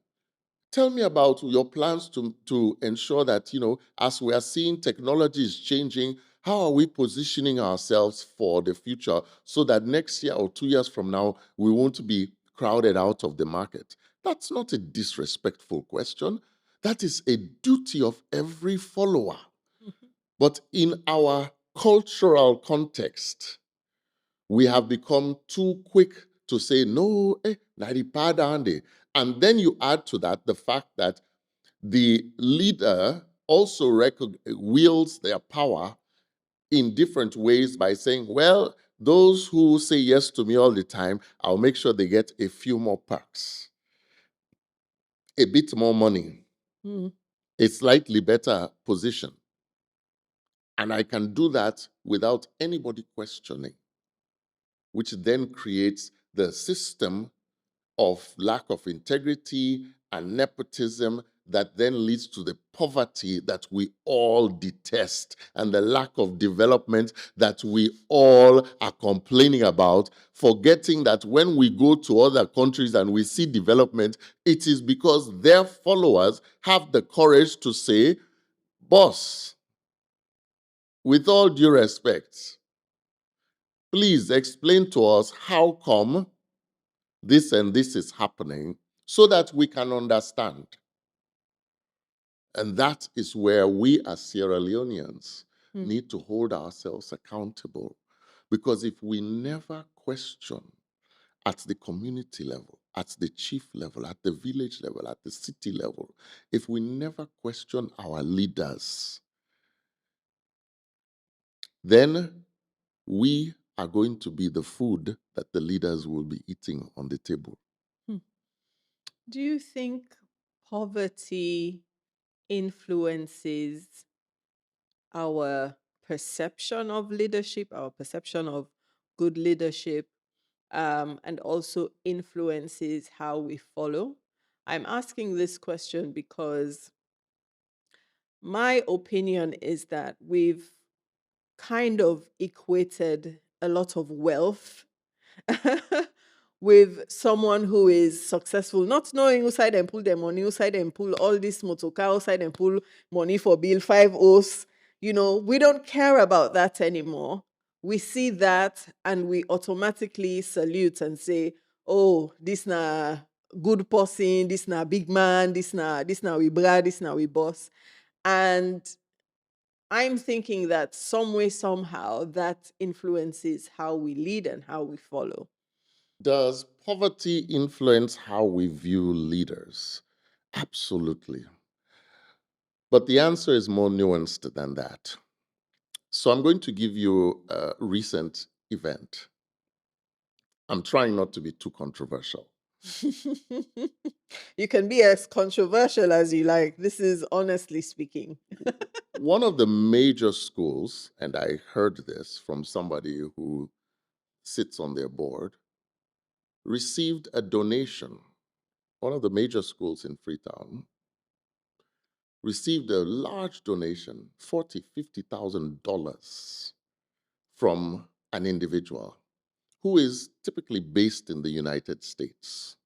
tell me about your plans to ensure that, as we are seeing technology is changing, how are we positioning ourselves for the future so that next year or 2 years from now, we won't be crowded out of the market? That's not a disrespectful question. That is a duty of every follower. But in our cultural context, we have become too quick to say, no, and then you add to that the fact that the leader also wields their power in different ways by saying, well, those who say yes to me all the time, I'll make sure they get a few more perks, a bit more money, a slightly better position. And I can do that without anybody questioning, which then creates the system of lack of integrity and nepotism that then leads to the poverty that we all detest and the lack of development that we all are complaining about, forgetting that when we go to other countries and we see development, it is because their followers have the courage to say, boss, with all due respect, please explain to us how come this and this is happening so that we can understand. And that is where we as Sierra Leoneans need to hold ourselves accountable. Because if we never question at the community level, at the chief level, at the village level, at the city level, if we never question our leaders, then we are going to be the food that the leaders will be eating on the table. Do you think poverty influences our perception of leadership, our perception of good leadership, and also influences how we follow? I'm asking this question because my opinion is that we've kind of equated a lot of wealth with someone who is successful, not knowing who side and pull their money, who side and pull all this motoka, who side and pull money for bill 5 O's. We don't care about that anymore. We see that and we automatically salute and say, oh, this na good person, this na big man, this na we bra, this na we boss. And I'm thinking that some way, somehow, that influences how we lead and how we follow. Does poverty influence how we view leaders? Absolutely. But the answer is more nuanced than that. So I'm going to give you a recent event. I'm trying not to be too controversial. You can be as controversial as you like. This is honestly speaking. One of the major schools, and I heard this from somebody who sits on their board, received a donation. One of the major schools in Freetown received a large donation, $40,000-$50,000 from an individual who is typically based in the United States.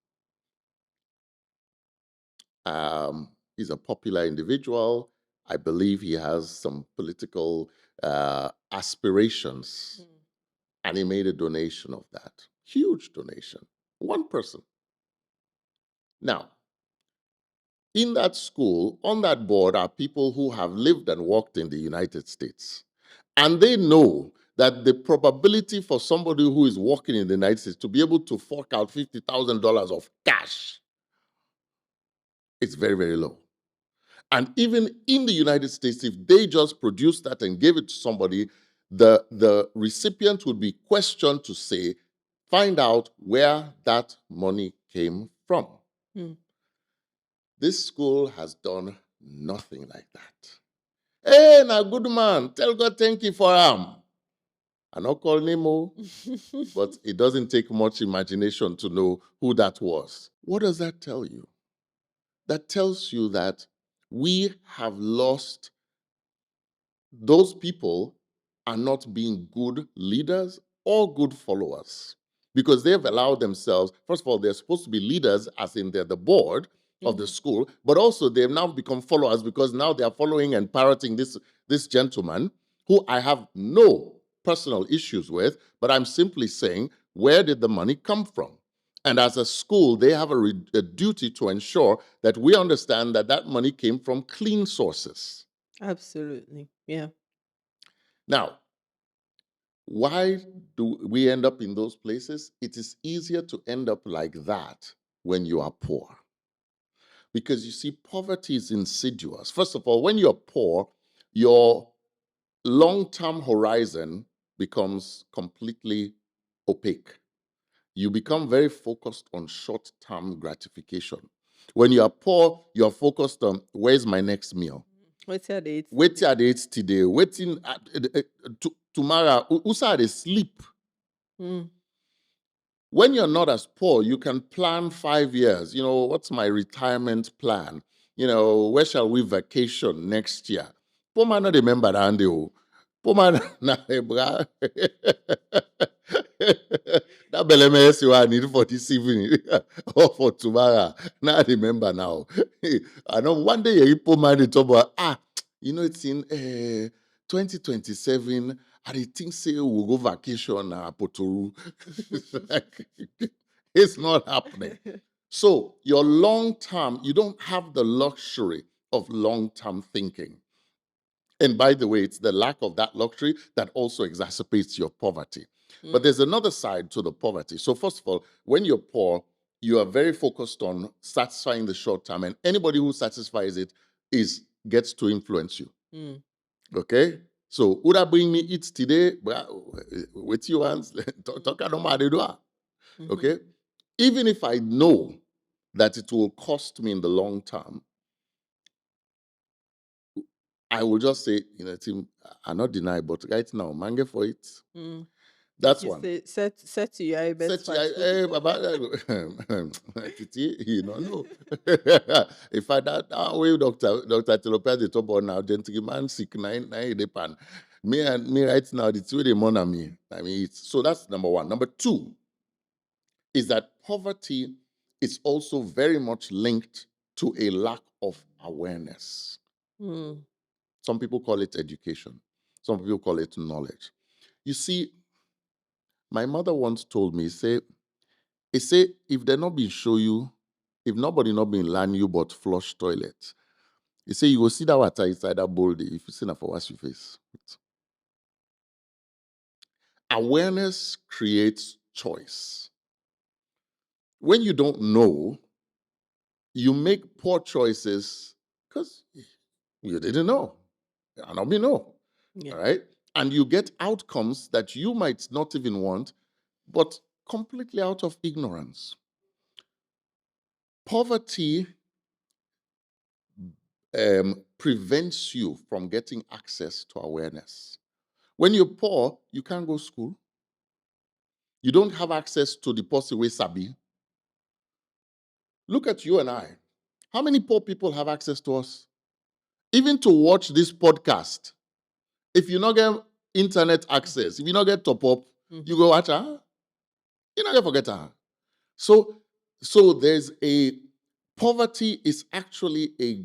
He's a popular individual. I believe he has some political aspirations. And he made a donation of that. Huge donation. One person. Now, in that school, on that board, are people who have lived and worked in the United States. And they know that the probability for somebody who is working in the United States to be able to fork out $50,000 of cash is very, very low. And even in the United States, if they just produced that and gave it to somebody, the recipient would be questioned to say, find out where that money came from. This school has done nothing like that. Hey, now good man, tell God thank you for him. I not call Nemo, but it doesn't take much imagination to know who that was. What does that tell you? That tells you that we have lost. Those people are not being good leaders or good followers because they've allowed themselves, first of all, they're supposed to be leaders, as in they're the board of the school, but also they've now become followers because now they're following and parroting this gentleman who I have no personal issues with, but I'm simply saying, where did the money come from? And as a school, they have a duty to ensure that we understand that that money came from clean sources. Absolutely. Yeah. Now, why do we end up in those places? It is easier to end up like that when you are poor. Because you see, poverty is insidious. First of all, when you're poor, your long-term horizon becomes completely opaque. You become very focused on short-term gratification. When you are poor, you're focused on where's my next meal? What's your date? Wait your dates today. Waiting tomorrow. Usa they sleep. When you're not as poor, you can plan 5 years. What's my retirement plan? where shall we vacation next year? Poor man not remember that oh. Poor man na bra. That beleme you I need for this evening or for tomorrow. Now I remember now. I know one day you poor man talk about it's in 2027. I dey think say we'll go vacation Potoru. It's not happening. So your long term, you don't have the luxury of long-term thinking. And by the way, it's the lack of that luxury that also exacerbates your poverty. But there's another side to the poverty. So first of all, when you're poor, you are very focused on satisfying the short term, and anybody who satisfies it gets to influence you. Okay? So would I bring me eat today? With you hands, okay? Even if I know that it will cost me in the long term, I will just say, Tim, I not deny, but right now, mange for it. That's one. Set to your best Titi, no. If I that way, Dr. Taylor-Pearce, the top on now, gentleman sick nine the pan. Me right now, the two the money me. I mean, so that's number one. Number two is that poverty is also very much linked to a lack of awareness. Some people call it education. Some people call it knowledge. You see, my mother once told me, say, if they not been show you, if nobody not been learn you but flush toilet, you say you go see that water inside that bowl there, if you see that for wash your face. Awareness creates choice. When you don't know, you make poor choices because you didn't know. I don't know. Yeah. All right. And you get outcomes that you might not even want, but completely out of ignorance. Poverty prevents you from getting access to awareness. When you're poor, you can't go to school. You don't have access to the possible sabi. Look at you and I. How many poor people have access to us? Even to watch this podcast, if you not get internet access, if you not get top up, you go watch her. You not get forget her. So there's a poverty is actually a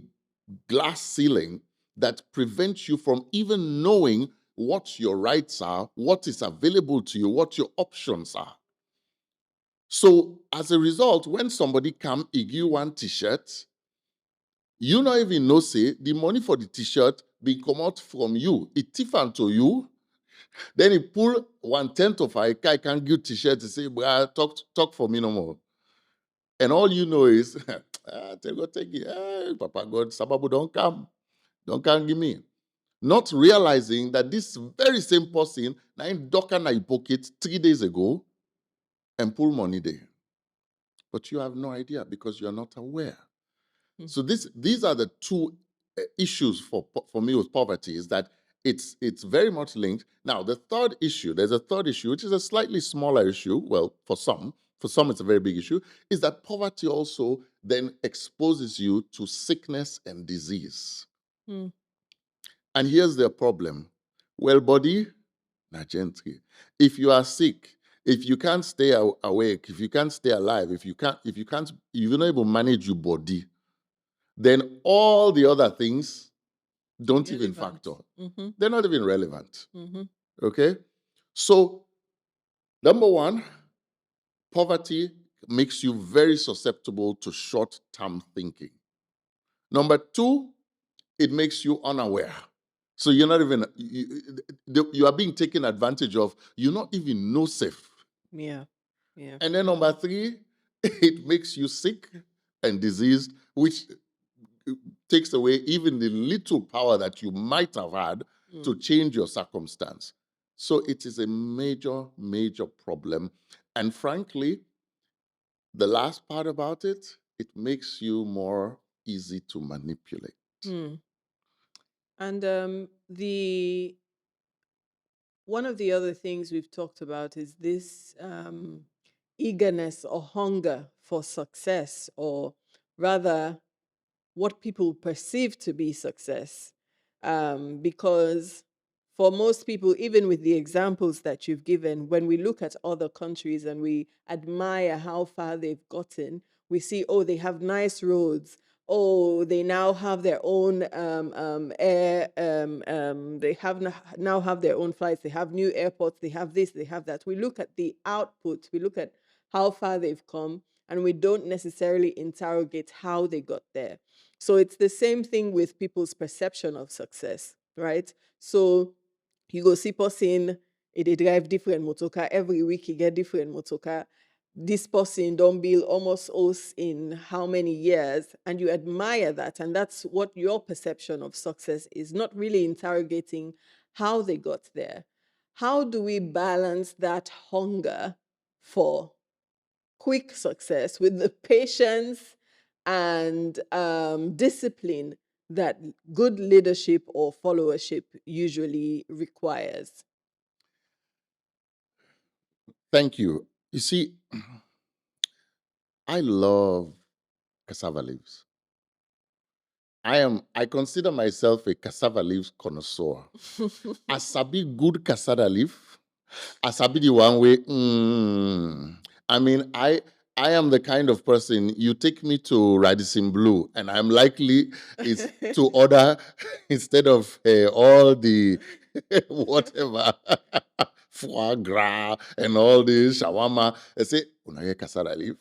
glass ceiling that prevents you from even knowing what your rights are, what is available to you, what your options are. So as a result, when somebody come give you one t-shirt, you not even know say the money for the t-shirt be come out from you. It tiffin to you. Then he pull 1/10 of a guy can give t-shirt to say, talk for me no more. And all you know is, take it. Papa God, Sababu don't come give me. Not realizing that this very same person now in Docker na pocket 3 days ago and pull money there. But you have no idea because you're not aware. So these are the two issues for me with poverty is that it's very much linked. Now, there's a third issue, which is a slightly smaller issue. Well, for some it's a very big issue, is that poverty also then exposes you to sickness and disease. And here's the problem. Well, body, na gently. If you are sick, if you can't stay awake, if you can't stay alive, if you're not able to manage your body, then all the other things don't even factor. They're not even relevant. Okay? So, number one, poverty makes you very susceptible to short-term thinking. Number two, it makes you unaware. So you're not even, you are being taken advantage of. You're not even know safe. Yeah. And then number three, it makes you sick and diseased, which takes away even the little power that you might have had to change your circumstance. So it is a major, major problem. And frankly, the last part about it, it makes you more easy to manipulate. And one of the other things we've talked about is this eagerness or hunger for success, or rather what people perceive to be success. Because for most people, even with the examples that you've given, when we look at other countries and we admire how far they've gotten, we see, oh, they have nice roads. Oh, they now have their own air. They have now have their own flights. They have new airports. They have this. They have that. We look at the output. We look at how far they've come, and we don't necessarily interrogate how they got there. So it's the same thing with people's perception of success, right? So you go see person, they drive different motorcar every week. You get different motorcar. This person don't build almost us in how many years, and you admire that, and that's what your perception of success is. Not really interrogating how they got there. How do we balance that hunger for quick success with the patience and discipline that good leadership or followership usually requires? Thank you. You see, I love cassava leaves. I consider myself a cassava leaves connoisseur. I sabi good cassava leaf. I sabi the one way. I mean, I am the kind of person you take me to Radisson Blue, and I'm likely is to order instead of all the whatever foie gras and all this shawarma. I say, "Una cassava leaf,"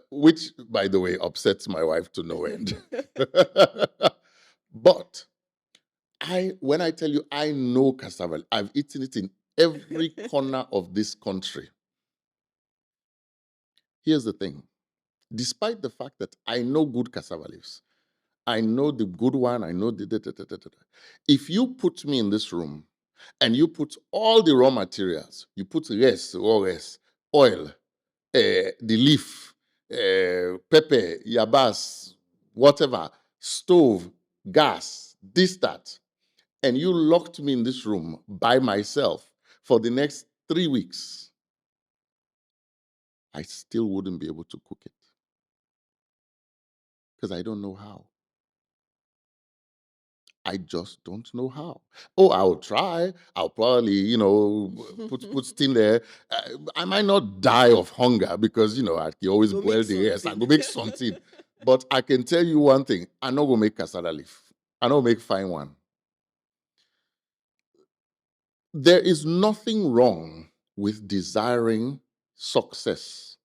which, by the way, upsets my wife to no end. But when I tell you I know cassava, I've eaten it in every corner of this country. Here's the thing. Despite the fact that I know good cassava leaves, I know the good one, I know the. If you put me in this room and you put all the raw materials, you put raw rice, oil, the leaf, pepper, yabas, whatever, stove, gas, this, that, and you locked me in this room by myself for the next 3 weeks, I still wouldn't be able to cook it because I don't know how. I just don't know how. Oh, I'll try. I'll probably, put steam there. I might not die of hunger because, I can always Go boil make the rice. I something. go make something. But I can tell you one thing. I not go make cassava leaf. I not make fine one. There is nothing wrong with desiring success.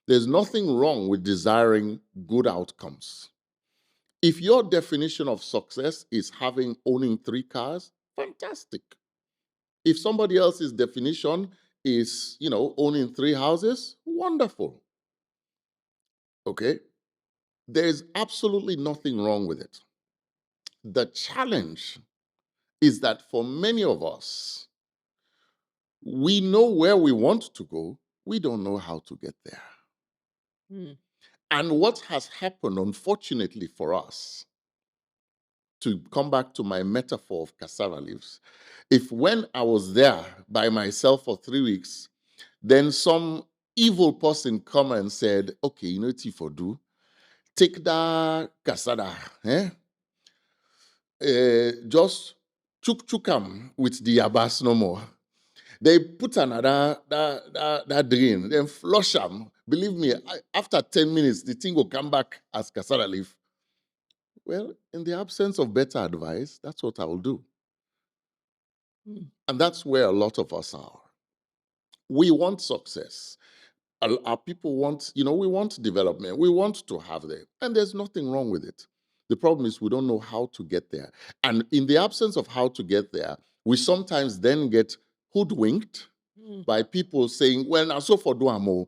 There's nothing wrong with desiring good outcomes. If your definition of success is owning 3 cars, fantastic. If somebody else's definition is, owning 3 houses, wonderful. Okay? There's absolutely nothing wrong with it. The challenge is that for many of us, we know where we want to go, we don't know how to get there. Mm. And what has happened, unfortunately for us, to come back to my metaphor of cassava leaves, if when I was there by myself for 3 weeks, then some evil person come and said, okay, you know what you for do? Take that cassava, just chukam with the yabas no more. They put another that drain, then flush them. Believe me, after 10 minutes, the thing will come back as cassava leaf. Well, in the absence of better advice, that's what I will do. And that's where a lot of us are. We want success. Our people want, we want development. We want to have them. And there's nothing wrong with it. The problem is we don't know how to get there. And in the absence of how to get there, we sometimes then get hoodwinked by people saying, well, now so for Duamo,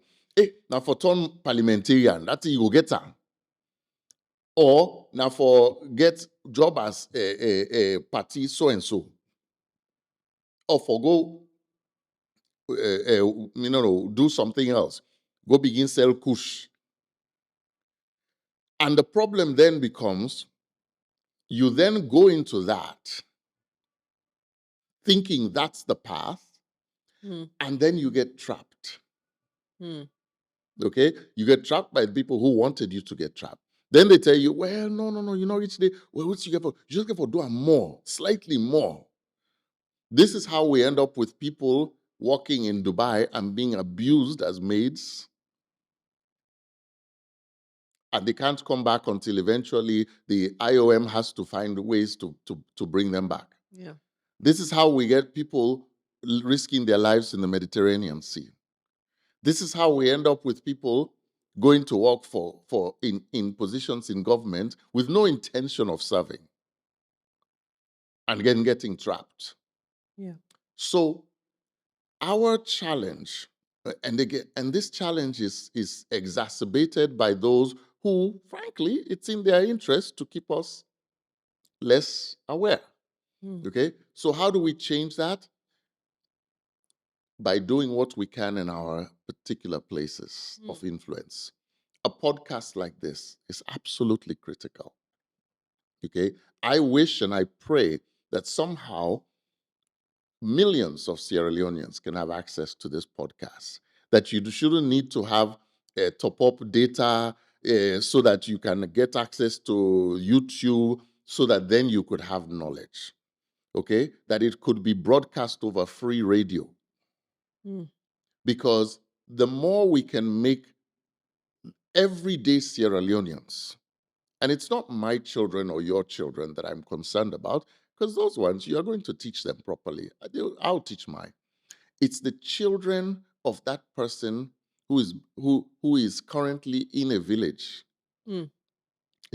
now for turn parliamentarian, that's you go get her. Or now for get job as a party so and so. Or for go do something else. Go begin sell kush. And the problem then becomes, you then go into that thinking that's the path, and then you get trapped. Okay? You get trapped by the people who wanted you to get trapped. Then they tell you, well, no, you know, each day, well, what you get for, you just get for doing more, slightly more. This is how we end up with people working in Dubai and being abused as maids, and they can't come back until eventually the IOM has to find ways to bring them back. Yeah. This is how we get people risking their lives in the Mediterranean Sea. This is how we end up with people going to work in positions in government with no intention of serving and again getting trapped. Yeah. So our challenge, and this challenge is exacerbated by those who, frankly, it's in their interest to keep us less aware. Mm. Okay, so how do we change that? By doing what we can in our particular places Mm. of influence. A podcast like this is absolutely critical. Okay, I wish and I pray that somehow millions of Sierra Leoneans can have access to this podcast. That you shouldn't need to have top up data so that you can get access to YouTube, so that then you could have knowledge. Okay, that it could be broadcast over free radio. Mm. Because the more we can make everyday Sierra Leoneans, and it's not my children or your children that I'm concerned about, because those ones, you're going to teach them properly. I'll teach mine. It's the children of that person who is currently in a village, Mm.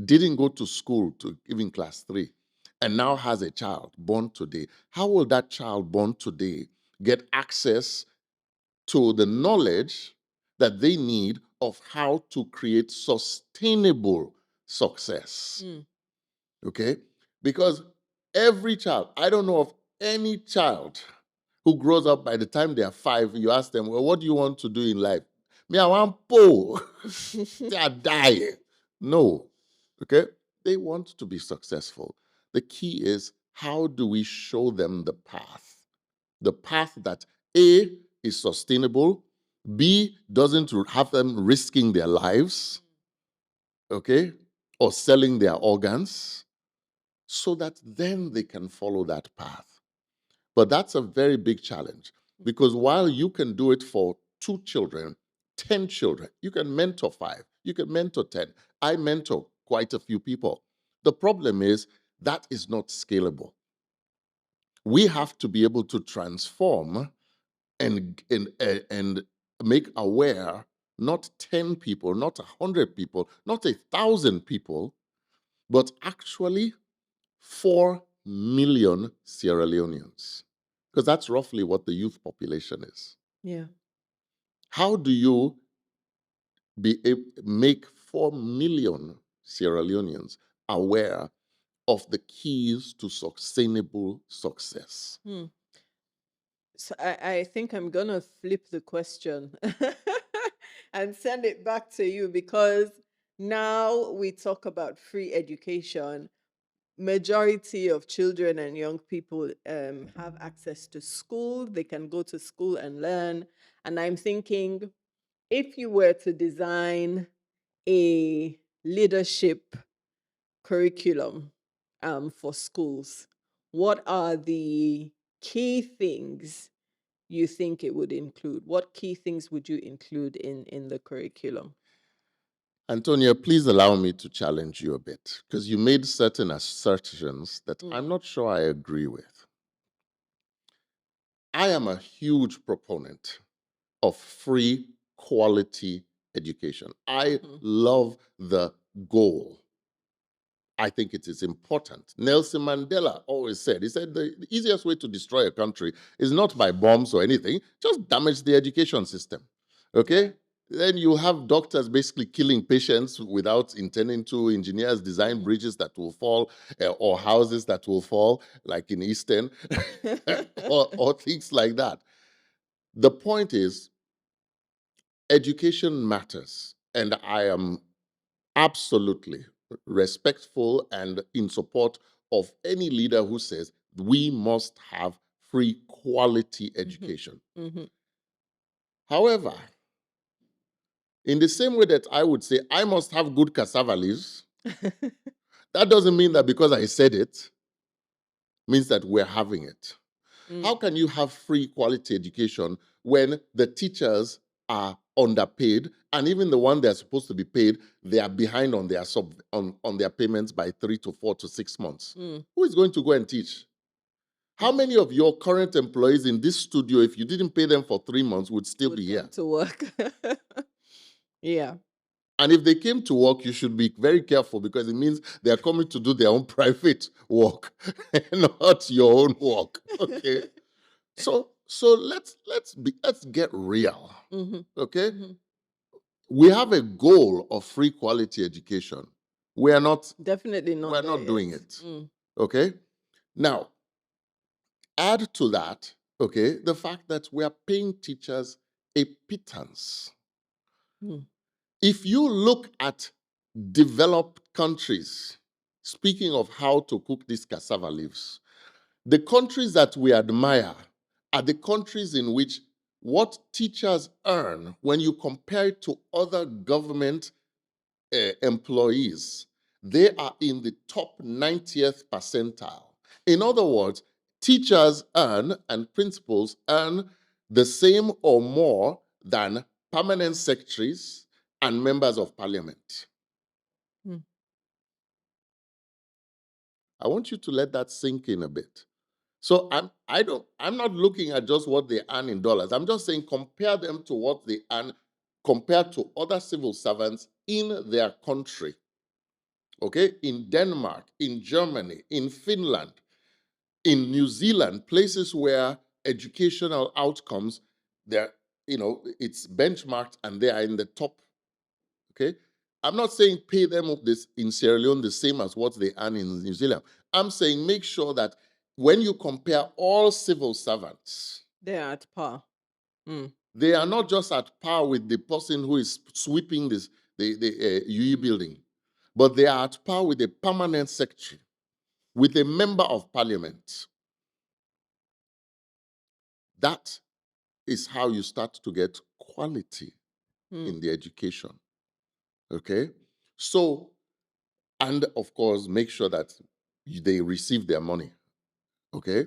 didn't go to school to even class 3, and now has a child born today. How will that child born today get access to the knowledge that they need of how to create sustainable success? Mm. Okay? Because every child, I don't know of any child who grows up by the time they are 5, you ask them, well, what do you want to do in life? Me, I want po. They are dying. No. Okay? They want to be successful. The key is, how do we show them the path? The path that A, is sustainable, B, doesn't have them risking their lives, okay, or selling their organs, so that then they can follow that path. But that's a very big challenge, because while you can do it for 2 children, 10 children, you can mentor 5, you can mentor 10. I mentor quite a few people. The problem is that is not scalable. We have to be able to transform and make aware not 10 people, not 100 people, not 1,000 people, but actually 4 million Sierra Leoneans, because that's roughly what the youth population is. Yeah. How do you make 4 million Sierra Leoneans aware of the keys to sustainable success? Mm. So I think I'm gonna flip the question and send it back to you, because now we talk about free education. Majority of children and young people have access to school. They can go to school and learn. And I'm thinking, if you were to design a leadership curriculum for schools, what are the key things you think it would include? What key things would you include in the curriculum? Antonia, please allow me to challenge you a bit, because you made certain assertions that Mm. I'm not sure I agree with. I am a huge proponent of free quality education. I Mhm. love the goal. I think it is important. Nelson Mandela always said, he said, the easiest way to destroy a country is not by bombs or anything, just damage the education system. Okay? Then you have doctors basically killing patients without intending to, engineers design bridges that will fall, or houses that will fall, like in Eastern, or things like that. The point is, education matters. And I am absolutely respectful and in support of any leader who says we must have free quality Mhm. education. Mhm. However, in the same way that I would say I must have good cassava leaves, That doesn't mean that because I said it, means that we're having it. How Mm. can you have free quality education when the teachers are underpaid, and even the one they're supposed to be paid, they are behind on their on their payments by 3 to 4 to 6 months? Mm. Who is going to go and teach? How many of your current employees in this studio, if you didn't pay them for 3 months, would still Would be come here? to work. Yeah. And if they came to work, you should be very careful, because it means they're coming to do their own private work, not your own work. Okay. So let's get real. Hmm. Okay? Hmm. We have a goal of free quality education. We are not Definitely we're not there not yet. doing it. Mm. Okay? Now, add to that, okay, the fact that we are paying teachers a pittance. Mm. If you look at developed countries, speaking of how to cook these cassava leaves, the countries that we admire are the countries in which what teachers earn, when you compare it to other government employees, they are in the top 90th percentile. In other words, teachers earn and principals earn the same or more than permanent secretaries and members of parliament. Mm. I want you to let that sink in a bit. So I'm not looking at just what they earn in dollars. I'm just saying compare them to what they earn compared to other civil servants in their country. Okay? In Denmark, in Germany, in Finland, in New Zealand, places where educational outcomes, they're, it's benchmarked and they are in the top. Okay? I'm not saying pay them this in Sierra Leone the same as what they earn in New Zealand. I'm saying make sure that when you compare all civil servants, They're at par. Mm. they are not just at par with the person who is sweeping the UE Mm. building, but they are at par with a permanent secretary, with a member of parliament. That is how you start to get quality Mm. in the education. Okay? So, and of course, make sure that they receive their money. Okay?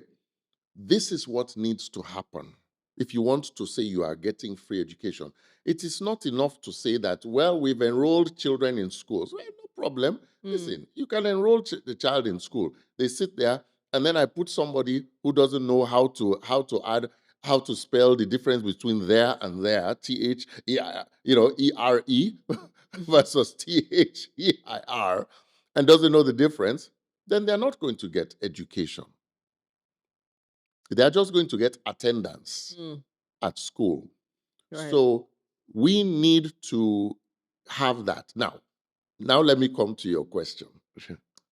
This is what needs to happen. If you want to say you are getting free education, it is not enough to say that, well, we've enrolled children in schools. Well, no problem. Mm. Listen, you can enroll the child in school. They sit there, and then I put somebody who doesn't know how to spell the difference between there and there, ERE versus THEIR, and doesn't know the difference, then they're not going to get education. They're just going to get attendance Mm. at school. Right. So we need to have that. Now let me come to your question.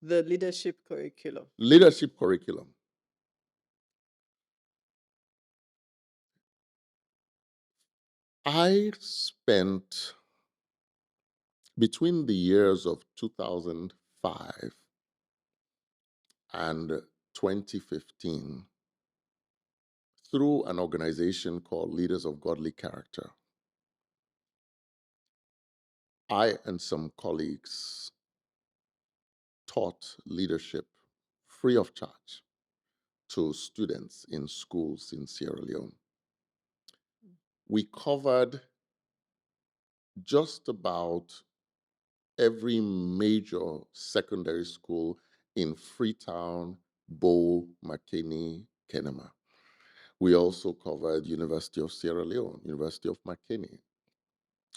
The leadership curriculum. Leadership curriculum. I spent between the years of 2005 and 2015 through an organization called Leaders of Godly Character. I and some colleagues taught leadership free of charge to students in schools in Sierra Leone. We covered just about every major secondary school in Freetown, Bo, Makeni, Kenema. We also covered University of Sierra Leone, University of Makeni.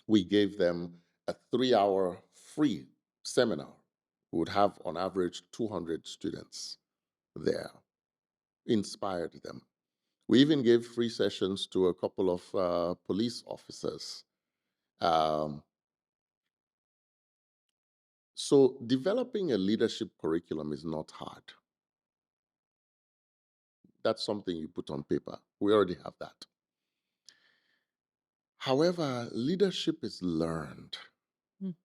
We gave them a 3-hour free seminar. We would have on average 200 students there, inspired them. We even gave free sessions to a couple of police officers. Um, so developing a leadership curriculum is not hard. That's something you put on paper. We already have that. However, leadership is learned Mm.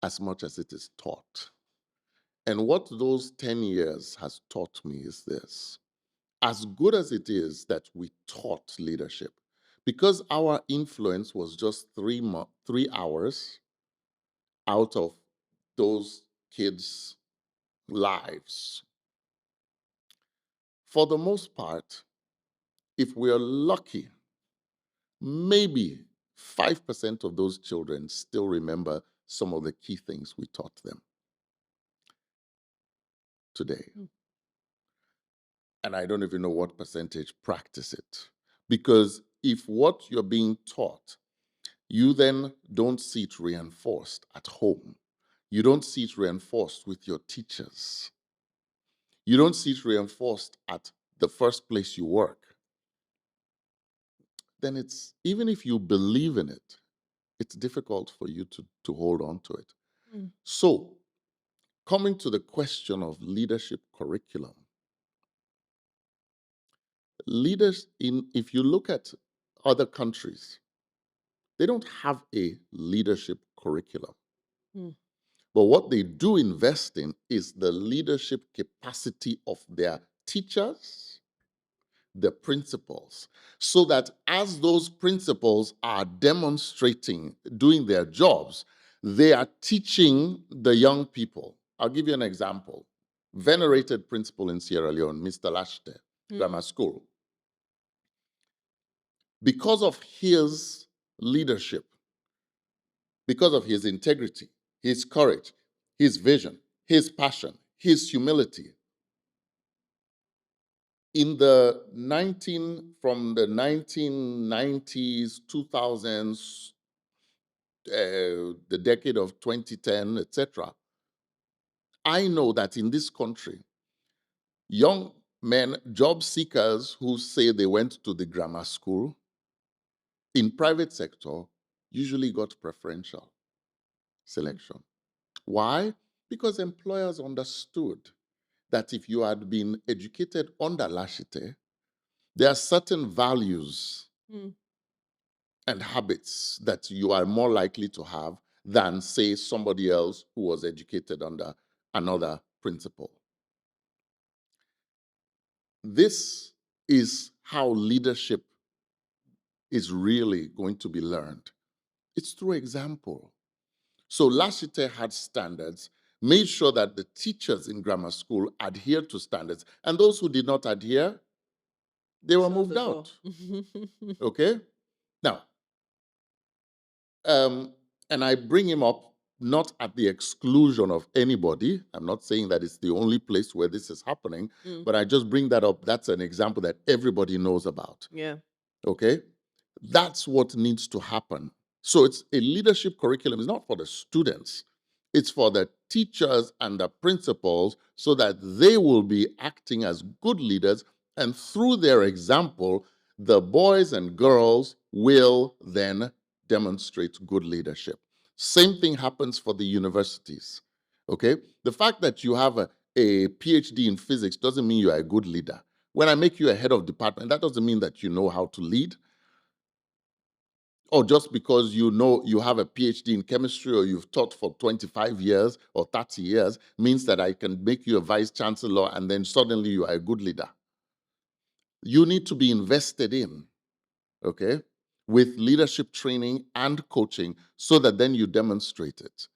as much as it is taught. And what those 10 years has taught me is this. As good as it is that we taught leadership, because our influence was just 3 hours out of those kids' lives. For the most part, if we are lucky, maybe 5% of those children still remember some of the key things we taught them today. And I don't even know what percentage practice it. Because if what you're being taught, you then don't see it reinforced at home, you don't see it reinforced with your teachers, you don't see it reinforced at the first place you work, then it's, even if you believe in it, it's difficult for you to hold on to it. So, coming to the question of leadership curriculum, if you look at other countries, they don't have a leadership curriculum. But what they do invest in is the leadership capacity of their teachers, the principals, so that as those principals are demonstrating, doing their jobs, they are teaching the young people. I'll give you an example. Venerated principal in Sierra Leone, Mr. Lashte, Grammar School. Because of his leadership, because of his integrity, his courage, his vision, his passion, his humility, from the 1990s, 2000s, the decade of 2010, etc., I know that in this country, young men, job seekers who say they went to the grammar school in private sector usually got preferential selection. Why? Because employers understood that if you had been educated under Lashite, there are certain values and habits that you are more likely to have than, say, somebody else who was educated under another principle. This is how leadership is really going to be learned. It's through example. So Lashite had standards, made sure that the teachers in grammar school adhered to standards, and those who did not adhere, they were moved out. Okay? Now, and I bring him up not at the exclusion of anybody. I'm not saying that it's the only place where this is happening, but I just bring that up. That's an example that everybody knows about. Yeah. Okay? That's what needs to happen. So it's a leadership curriculum. It's not for the students. It's for the teachers and the principals so that they will be acting as good leaders. And through their example, the boys and girls will then demonstrate good leadership. Same thing happens for the universities. Okay? The fact that you have a PhD in physics doesn't mean you are a good leader. When I make you a head of department, that doesn't mean that you know how to lead. Or just because you know you have a PhD in chemistry or you've taught for 25 years or 30 years means that I can make you a vice chancellor and then suddenly you are a good leader. You need to be invested in, okay, with leadership training and coaching so that then you demonstrate it.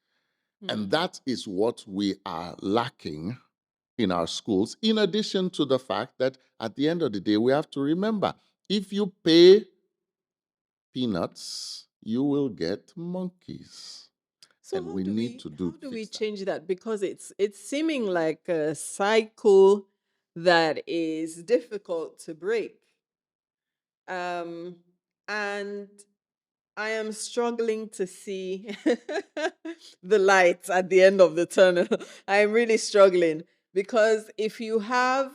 And that is what we are lacking in our schools, in addition to the fact that at the end of the day, we have to remember, if you pay peanuts, you will get monkeys. So and we need to how do we fix that. change that? Because it's seeming like a cycle that is difficult to break. And I am struggling to see the light at the end of the tunnel. I am really struggling because if you have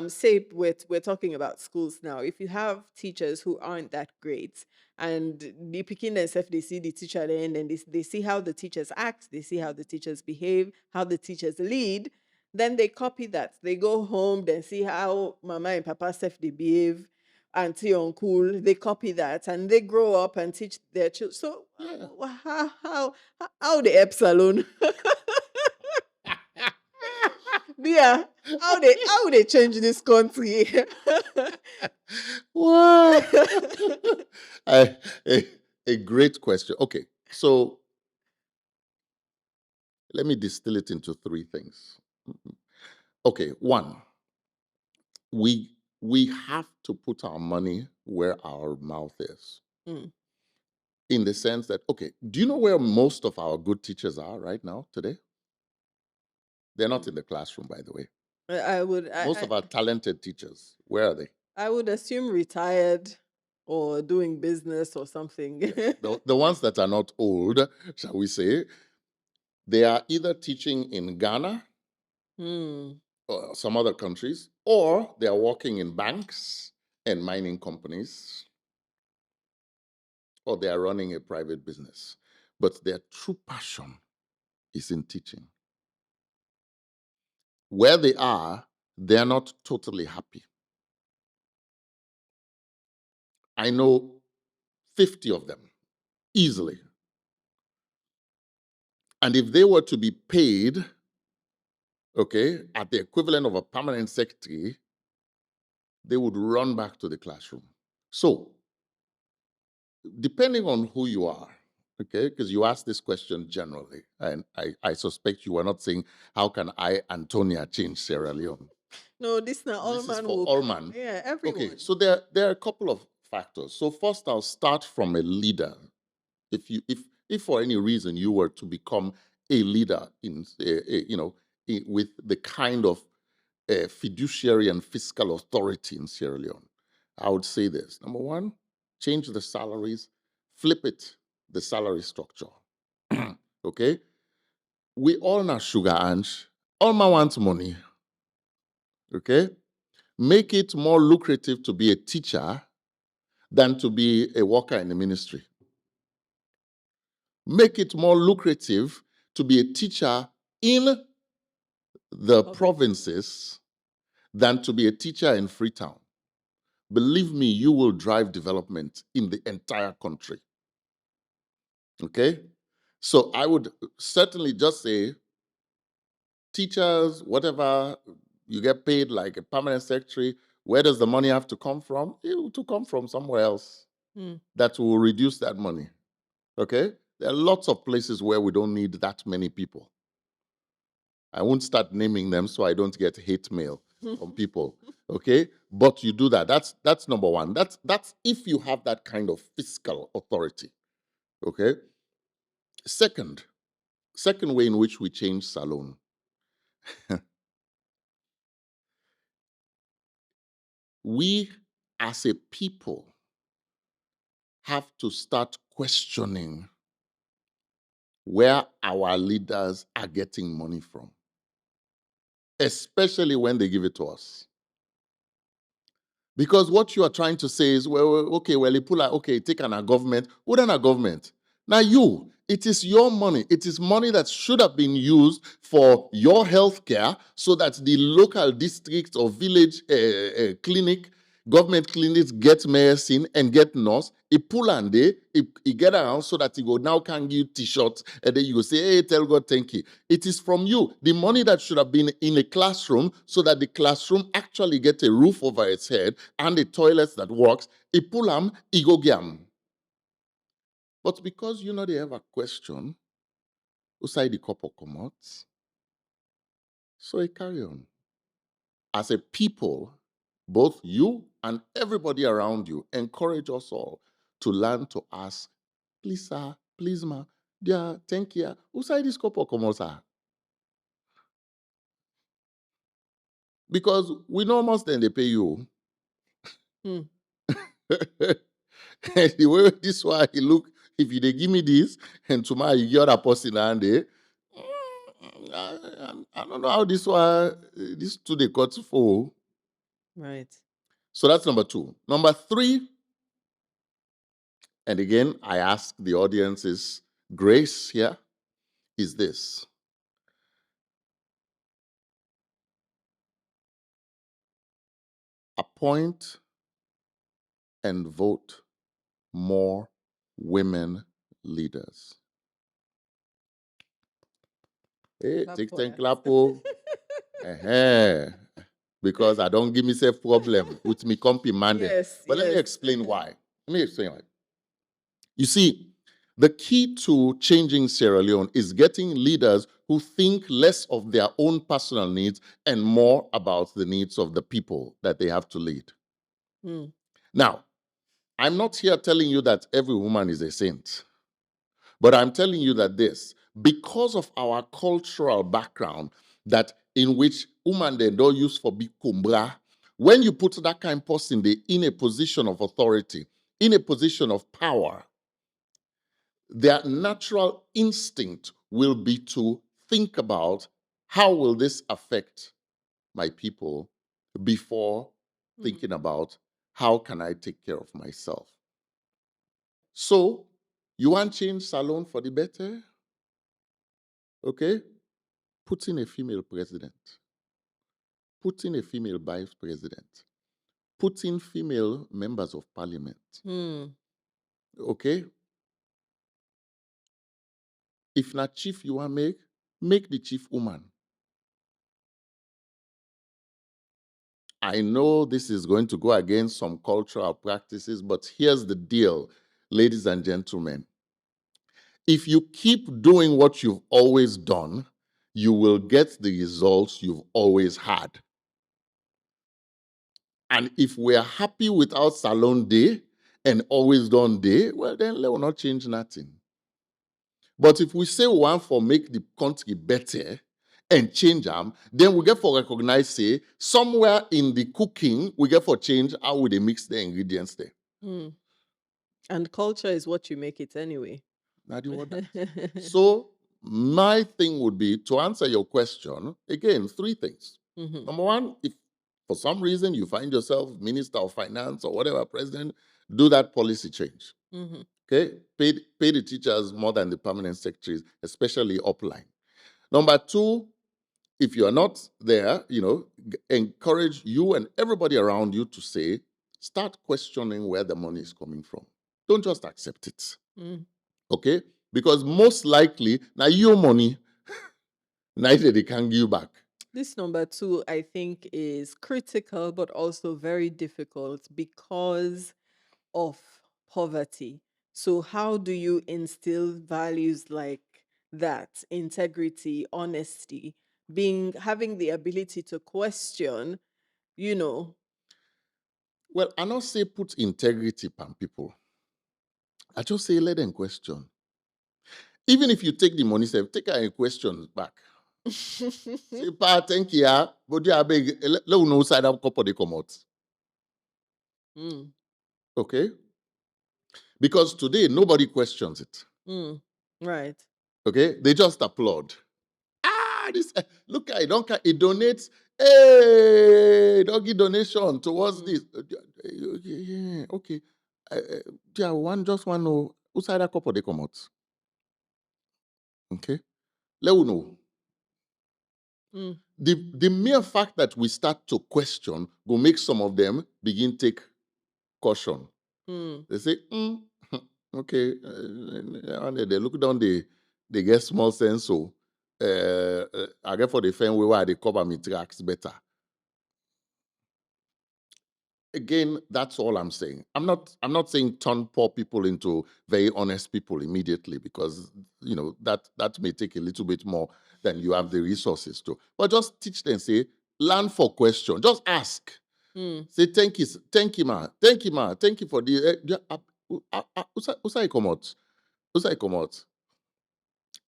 say we're talking about schools now, if you have teachers who aren't that great and the picking themselves, they see the teacher then and they see how the teachers act, they see how the teachers behave, how the teachers lead, then they copy that. They go home, then see how mama and papa self they behave, auntie uncle, they copy that and they grow up and teach their children. So how the epsilon yeah, how they change this country? Wow. a, a great question. Okay, so Let me distill it into three things. Okay, one, we have to put our money where our mouth is. Mm. In the sense that, okay, do you know where most of our good teachers are right now today? They're not in the classroom, by the way. I would Most of our talented teachers, where are they? I would assume retired or doing business or something. Yes. The ones that are not old, shall we say, they are either teaching in Ghana Hmm. or some other countries, or they are working in banks and mining companies, or they are running a private business. But their true passion is in teaching. Where they are, they're not totally happy. I know 50 of them easily. And if they were to be paid, okay, at the equivalent of a permanent secretary, they would run back to the classroom. So, depending on who you are, okay, because you asked this question generally, and I suspect you were not saying, how can I, Antonia, change Sierra Leone? No, this now all This is man for will all come. man. Yeah, Okay, everyone. so there are a couple of factors. So first, I'll start from a leader. If for any reason you were to become a leader in with the kind of fiduciary and fiscal authority in Sierra Leone, I would say this: number one, change the salaries, flip it, the salary structure. Okay, we all know sugar and all man wants money. Okay, make it more lucrative to be a teacher than to be a worker in the ministry. Make it more lucrative to be a teacher in the Public. provinces than to be a teacher in Freetown. Believe me, you will drive development in the entire country. Okay? So I would certainly just say teachers, whatever, you get paid like a permanent secretary. Where does the money have to come from? It will to come from somewhere else Hmm. that will reduce that money. Okay? There are lots of places where we don't need that many people. I won't start naming them so I don't get hate mail from people. Okay, but you do that. That's number one. That's if you have that kind of fiscal authority. Okay. Second, second way in which we change Salone. We as a people have to start questioning where our leaders are getting money from, especially when they give it to us. Because what you are trying to say is, okay, Ipula, okay, take an a government. What an a government? Now it is your money. It is money that should have been used for your health care so that the local district or village clinic, government clinics get medicine and get nurse. It pull and they, it get around so that you go now can give t-shirts and then you go say, hey, tell God thank you. It is from you. The money that should have been in a classroom so that the classroom actually get a roof over its head and the toilets that works, it pull am, it go get am. But because you know they have a question, outside the couple come out, so it carry on. As a people, both you and everybody around you, encourage us all to learn to ask, please, sir, please, ma, yeah, thank you. Outside this couple come out, sir. Because we know almost then they pay you. Hmm. The way this one he look, if you they give me this, and tomorrow you get a person and they, I don't know how this two they cut for. Right. So that's number two. Number three, and again, I ask the audience's grace here, is this. Appoint and vote more women leaders. Hey, Clap take for 10 that. clapo. Because I don't give myself problem with me compy man there. Yes, But let me yes. explain why. Let me explain why. You see, The key to changing Sierra Leone is getting leaders who think less of their own personal needs and more about the needs of the people that they have to lead. Mm. Now, I'm not here telling you that every woman is a saint, but I'm telling you that because of our cultural background, that in which women they don't use for big kumbra, when you put that kind of person in a position of authority, in a position of power, their natural instinct will be to think about how will this affect my people before thinking about how can I take care of myself. So you want change salon for the better? Okay? Put in a female president, put in a female vice president, put in female members of parliament. Mm. Okay? If not chief you want make the chief woman. I know this is going to go against some cultural practices, but here's the deal, ladies and gentlemen. If you keep doing what you've always done, you will get the results you've always had. And if we're happy with our salon day and always done day, well, then let us not change nothing. But if we say we want for make the country better and change them, then we get for recognize, say, somewhere in the cooking, we get for change how we they mix the ingredients there. Mm. And culture is what you make it anyway. Now, so my thing would be to answer your question, again, three things. Mhm. Number one, if for some reason you find yourself minister of finance or whatever president, do that policy change. Mhm. Okay? Pay the teachers more than the permanent secretaries, especially upline. Number two, if you are not there, encourage you and everybody around you to say, start questioning where the money is coming from. Don't just accept it. Mm. Okay? Because most likely, now your money, neither they can give you back. This number two, I think, is critical but also very difficult because of poverty. So, how do you instill values like that, integrity, honesty, having the ability to question, you know? Well, I not say put integrity on people. I just say let them question. Even if you take the money, say, take a question back. Say, pa, thank you, but you are big. Let you know side up couple they come out. Mm. Okay? Because today nobody questions it. Mm. Right. Okay? They just applaud. This look at it, don't it donates. Hey, don't give donation towards this. Yeah, okay. Yeah, one just want to know who side that couple they come out. Okay? Let you know. Mm. The mere fact that we start to question will make some of them begin take caution. Mm. They say, okay, and they look down, they get small sense. So I get for the firm where they cover me tracks better. Again, that's all I'm saying. I'm not saying turn poor people into very honest people immediately, because that may take a little bit more than you have the resources to. But just teach them, say, learn for question. Just ask. Mm. Say thank you, ma. Thank you, ma. Thank you for the Usai come out. Usai come out.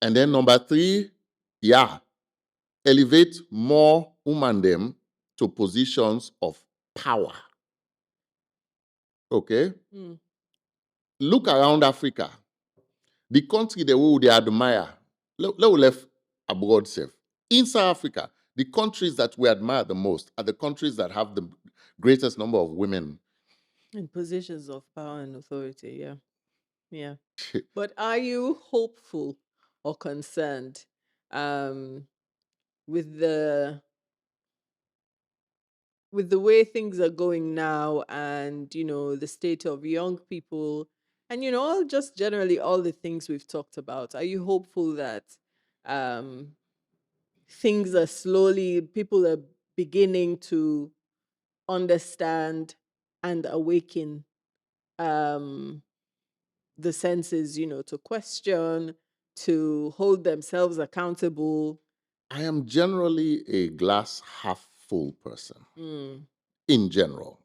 And then number three, yeah, elevate more women them to positions of power. Okay? Mm. Look around Africa. The country they admire. Let we left abroad safe. In South Africa, the countries that we admire the most are the countries that have the greatest number of women. In positions of power and authority, yeah. Yeah. But are you hopeful or concerned um, with the way things are going now, and the state of young people, and just generally all the things we've talked about? Are you hopeful that um, things are slowly, people are beginning to understand and awaken? Um, the senses, to question, to hold themselves accountable. I am generally a glass half full person Mm, in general.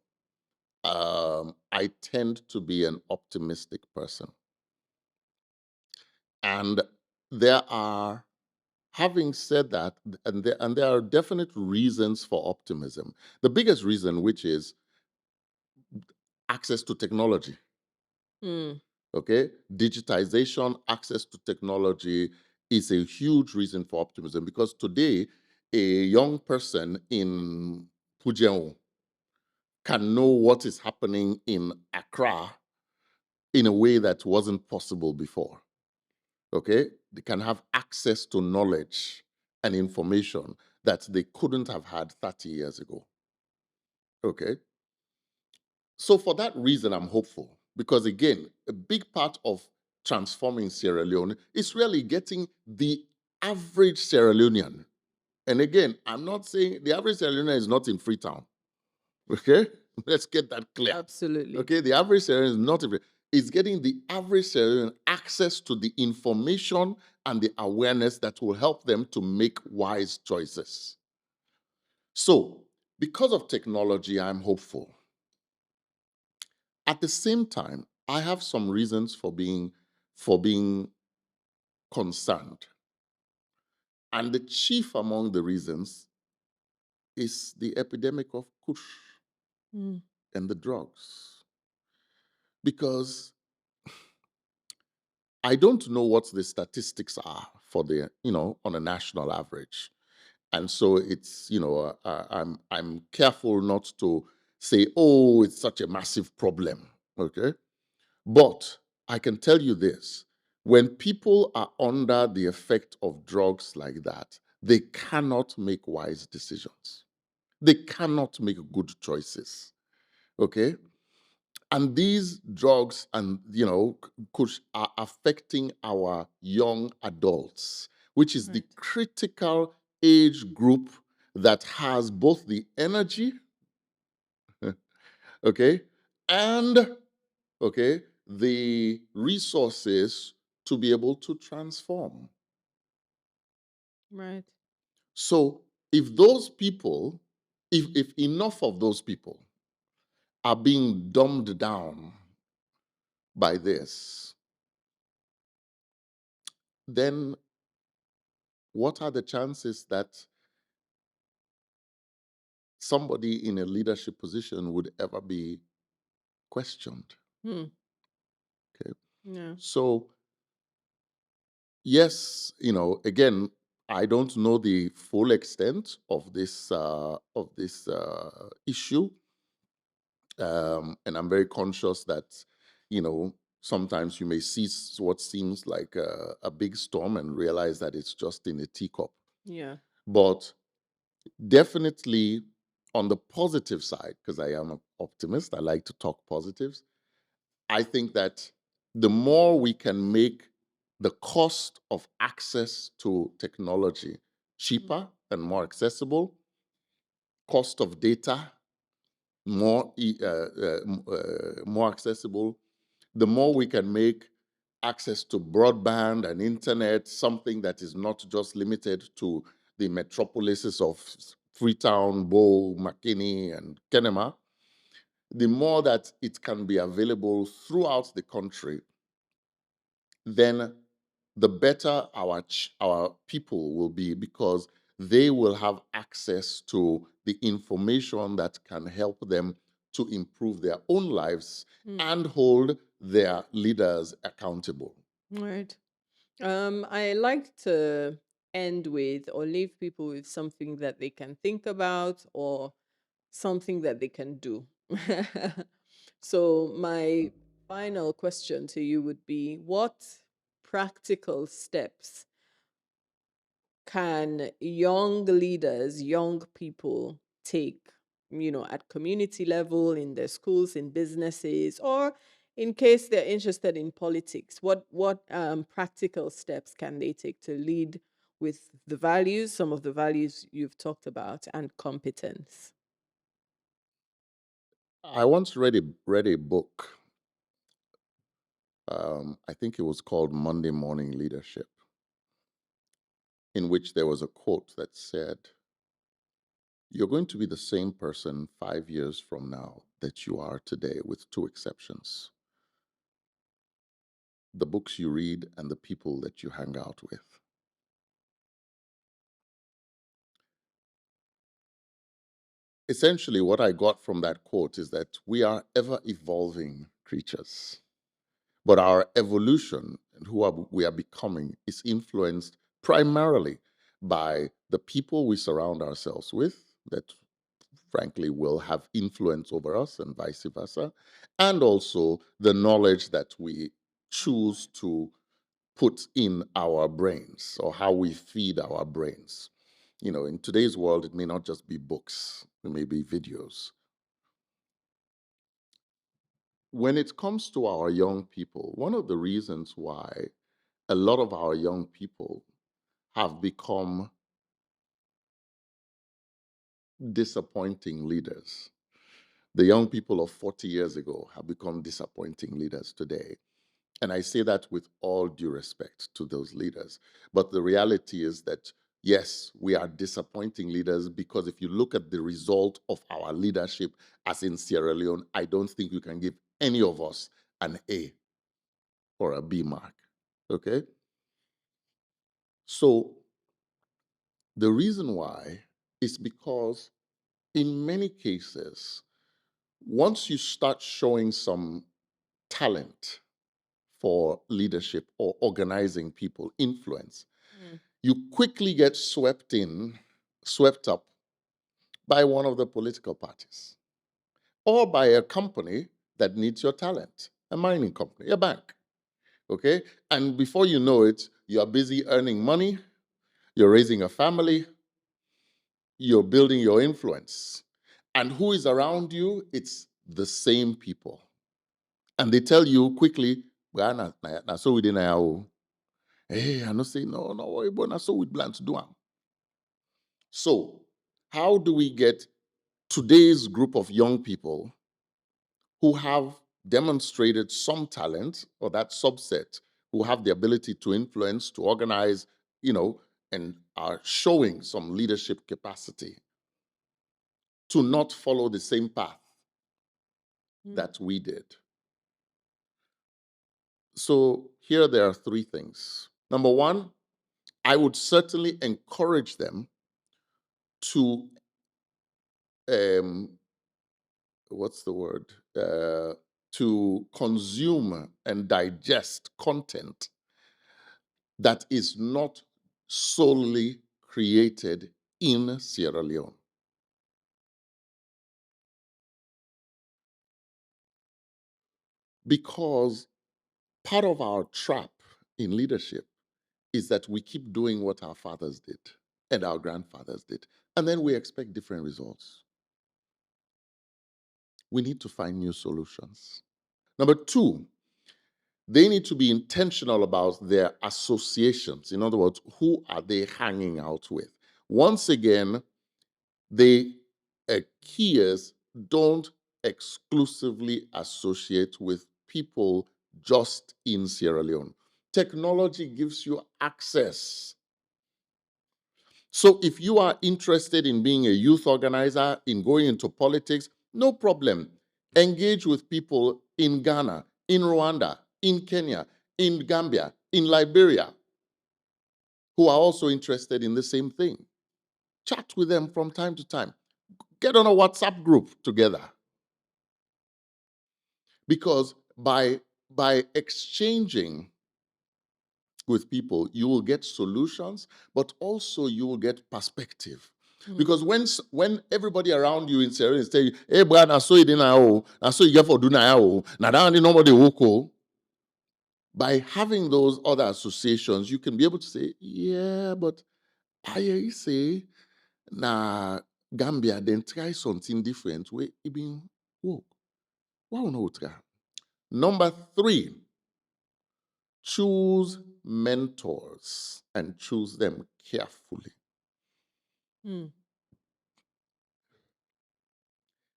I tend to be an optimistic person. And there are, having said that, and there are definite reasons for optimism. The biggest reason, which is access to technology. mm, Okay, digitization, access to technology is a huge reason for optimism because today a young person in Pujehun can know what is happening in Accra in a way that wasn't possible before. Okay, they can have access to knowledge and information that they couldn't have had 30 years ago. Okay, so for that reason, I'm hopeful because again, a big part of transforming Sierra Leone is really getting the average Sierra Leonean. And again, I'm not saying the average Sierra Leonean is not in Freetown. Okay, let's get that clear. absolutely. Okay, the average Sierra Leonean is not in. It's getting the average Sierra Leonean access to the information and the awareness that will help them to make wise choices. So, because of technology, I'm hopeful. At the same time, I have some reasons for being concerned. And the chief among the reasons is the epidemic of kush Mm, and the drugs. Because I don't know what the statistics are for on a national average. And so it's, I'm careful not to say, oh, it's such a massive problem. Okay. But I can tell you this, when people are under the effect of drugs like that, they cannot make wise decisions. They cannot make good choices. Okay? And these drugs and are affecting our young adults, which is the right. critical age group that has both the energy, okay, and the resources to be able to transform. Right. So if those people, if enough of those people are being dumbed down by this, then what are the chances that somebody in a leadership position would ever be questioned? Mm, Okay. yeah. So yes, again, I don't know the full extent of this issue, and I'm very conscious that sometimes you may see what seems like a big storm and realize that it's just in a teacup. Yeah. But definitely on the positive side, because I am an optimist, I like to talk positives. I think that the more we can make the cost of access to technology Mm, cheaper and more accessible, cost of data more accessible, the more we can make access to broadband and internet something that is not just limited to the metropolises of Freetown, Bow, McKinney, and Kenema, the more that it can be available throughout the country, then the better our people will be because they will have access to the information that can help them to improve their own lives mm, and hold their leaders accountable. right. I like to end with or leave people with something that they can think about or something that they can do. So, my final question to you would be, what practical steps can young leaders, young people take, at community level, in their schools, in businesses, or in case they're interested in politics? What practical steps can they take to lead with the values, some of the values you've talked about, and competence? I once read a book I think it was called Monday Morning Leadership, in which there was a quote that said, "You're going to be the same person 5 years from now that you are today, with two exceptions: the books you read and the people that you hang out with." Essentially, what I got from that quote is that we are ever evolving creatures, but our evolution and we are becoming is influenced primarily by the people we surround ourselves with, that frankly will have influence over us, and vice versa, and also the knowledge that we choose to put in our brains, or how we feed our brains. In today's world, it may not just be books, it may be videos. When it comes to our young people, one of the reasons why a lot of our young people have become disappointing leaders. The young people of 40 years ago have become disappointing leaders today. And I say that with all due respect to those leaders. But the reality is that, yes, we are disappointing leaders, because if you look at the result of our leadership, as in Sierra Leone, I don't think you can give any of us an A or a B mark. Okay? So the reason why is because in many cases, once you start showing some talent for leadership or organizing people, influence, you quickly get swept up by one of the political parties, or by a company that needs your talent, a mining company, a bank. Okay? And before you know it, you are busy earning money, you're raising a family, you're building your influence. And who is around you? It's the same people. And they tell you quickly, "Well, na so we didn't know. Hey, I know say no, no worry, but na so we plan to do am." So, how do we get today's group of young people who have demonstrated some talent, or that subset who have the ability to influence, to organize, and are showing some leadership capacity, to not follow the same path that we did? So here there are three things. Number one, I would certainly encourage them to, um, what's the word? To consume and digest content that is not solely created in Sierra Leone. Because part of our trap in leadership is that we keep doing what our fathers did and our grandfathers did, and then we expect different results. We need to find new solutions. Number two, they need to be intentional about their associations. In other words, who are they hanging out with? Once again, the key is, don't exclusively associate with people just in Sierra Leone. Technology gives you access. So if you are interested in being a youth organizer, in going into politics, no problem. Engage with people in Ghana, in Rwanda, in Kenya, in Gambia, in Liberia, who are also interested in the same thing. Chat with them from time to time. Get on a WhatsApp group together. Because by exchanging with people, you will get solutions, but also you will get perspective. Because when everybody around you in Sierra Leone is telling you, "Hey, bro, na so you did now, na so you get for do now, na that nobody will," by having those other associations, you can be able to say, "Yeah, but I say, na Gambia then try something different. Where it been work. Why not try?" Number three, choose mentors and choose them carefully. Mm.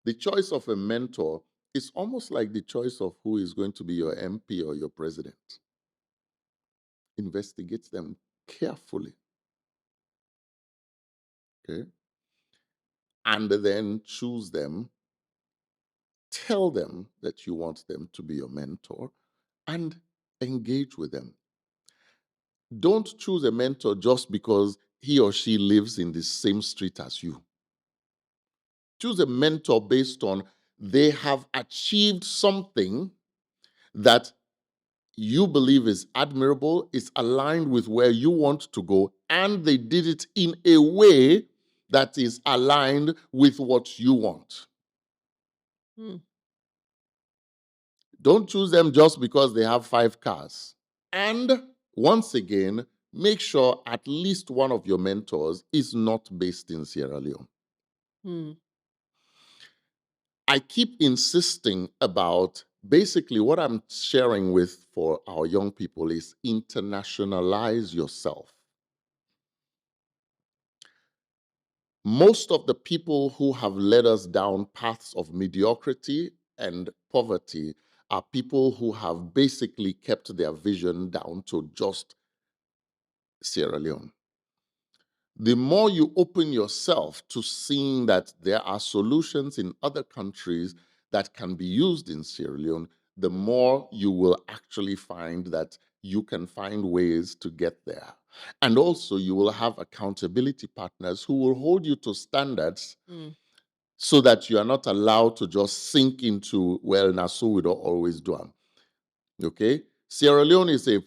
The choice of a mentor It's almost like the choice of who is going to be your MP or your president. Investigate them carefully, okay? And then choose them. Tell them that you want them to be your mentor and engage with them. Don't choose a mentor just because he or she lives in the same street as you. Choose a mentor based on they have achieved something that you believe is admirable, is aligned with where you want to go, and they did it in a way that is aligned with what you want. Don't choose them just because they have 5 cars. And once again, make sure at least one of your mentors is not based in Sierra Leone. I keep insisting about basically what I'm sharing with for our young people is internationalize yourself. Most of the people who have led us down paths of mediocrity and poverty are people who have basically kept their vision down to just Sierra Leone. The more you open yourself to seeing that there are solutions in other countries that can be used in Sierra Leone, the more you will actually find that you can find ways to get there. And also, you will have accountability partners who will hold you to standards so that you are not allowed to just sink into, well, now so we don't always do them. Okay? Sierra Leone is a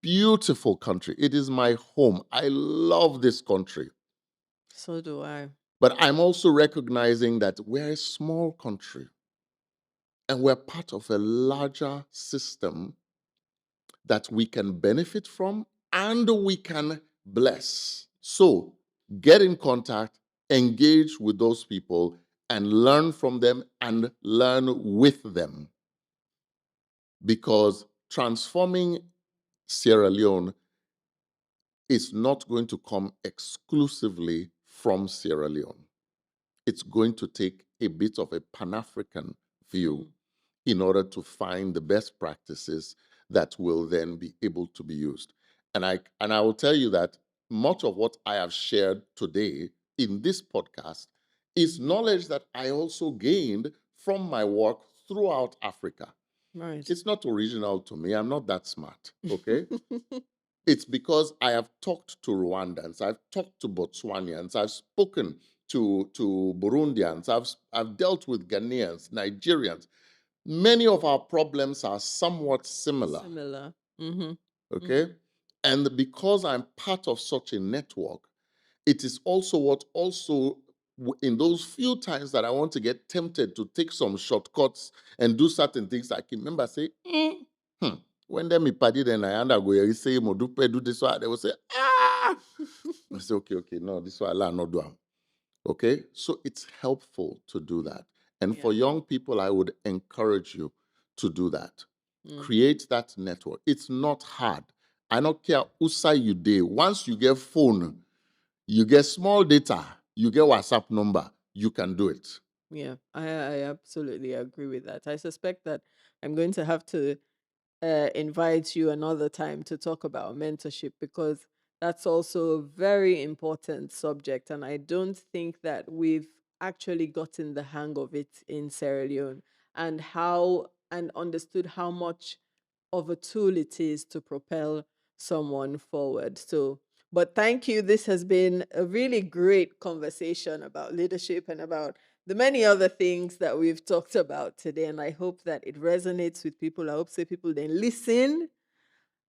beautiful country. It is my home. I love this country. So do I. But I'm also recognizing that we're a small country and we're part of a larger system that we can benefit from and we can bless. So get in contact, engage with those people, and learn from them and learn with them. Because transforming Sierra Leone is not going to come exclusively from Sierra Leone. It's going to take a bit of a Pan-African view in order to find the best practices that will then be able to be used. And I will tell you that much of what I have shared today in this podcast is knowledge that I also gained from my work throughout Africa. Right. It's not original to me. I'm not that smart, okay? It's because I have talked to Rwandans, I've talked to Botswanians, I've spoken to Burundians, I've dealt with Ghanaians, Nigerians. Many of our problems are somewhat similar. Okay? And because I'm part of such a network, it is also what also in those few times that I want to get tempted to take some shortcuts and do certain things, I can remember say, when them party then I undergo, you say Modupe do this one, they will say, I say, okay, no, this one I not do. Okay, so it's helpful to do that. And for young people, I would encourage you to do that. Create that network. It's not hard. I don't care who side you day. Once you get phone, you get small data, you get WhatsApp number, you can do it. Yeah, I absolutely agree with that. I suspect that I'm going to have to invite you another time to talk about mentorship because that's also a very important subject. And I don't think that we've actually gotten the hang of it in Sierra Leone and understood how much of a tool it is to propel someone forward. So, but thank you. This has been a really great conversation about leadership and about the many other things that we've talked about today. And I hope that it resonates with people. I hope so people then listen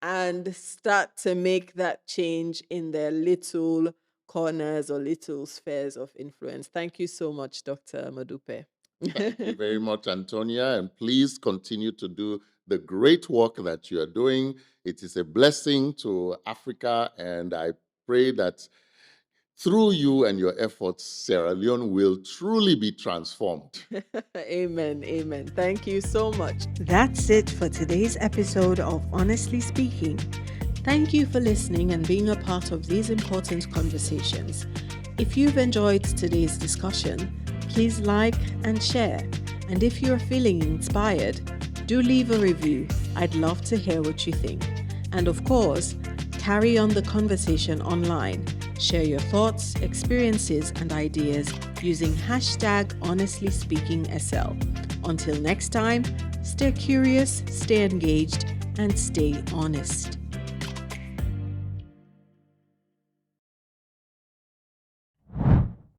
and start to make that change in their little corners or little spheres of influence. Thank you so much, Dr. Modupe. Thank you very much, Antonia. And please continue to do the great work that you are doing. It is a blessing to Africa. And I pray that through you and your efforts, Sierra Leone will truly be transformed. Amen. Amen. Thank you so much. That's it for today's episode of Honestly Speaking. Thank you for listening and being a part of these important conversations. If you've enjoyed today's discussion, please like and share. And if you're feeling inspired, do leave a review. I'd love to hear what you think. And of course, carry on the conversation online. Share your thoughts, experiences, and ideas using #HonestlySpeakingSL. Until next time, stay curious, stay engaged, and stay honest.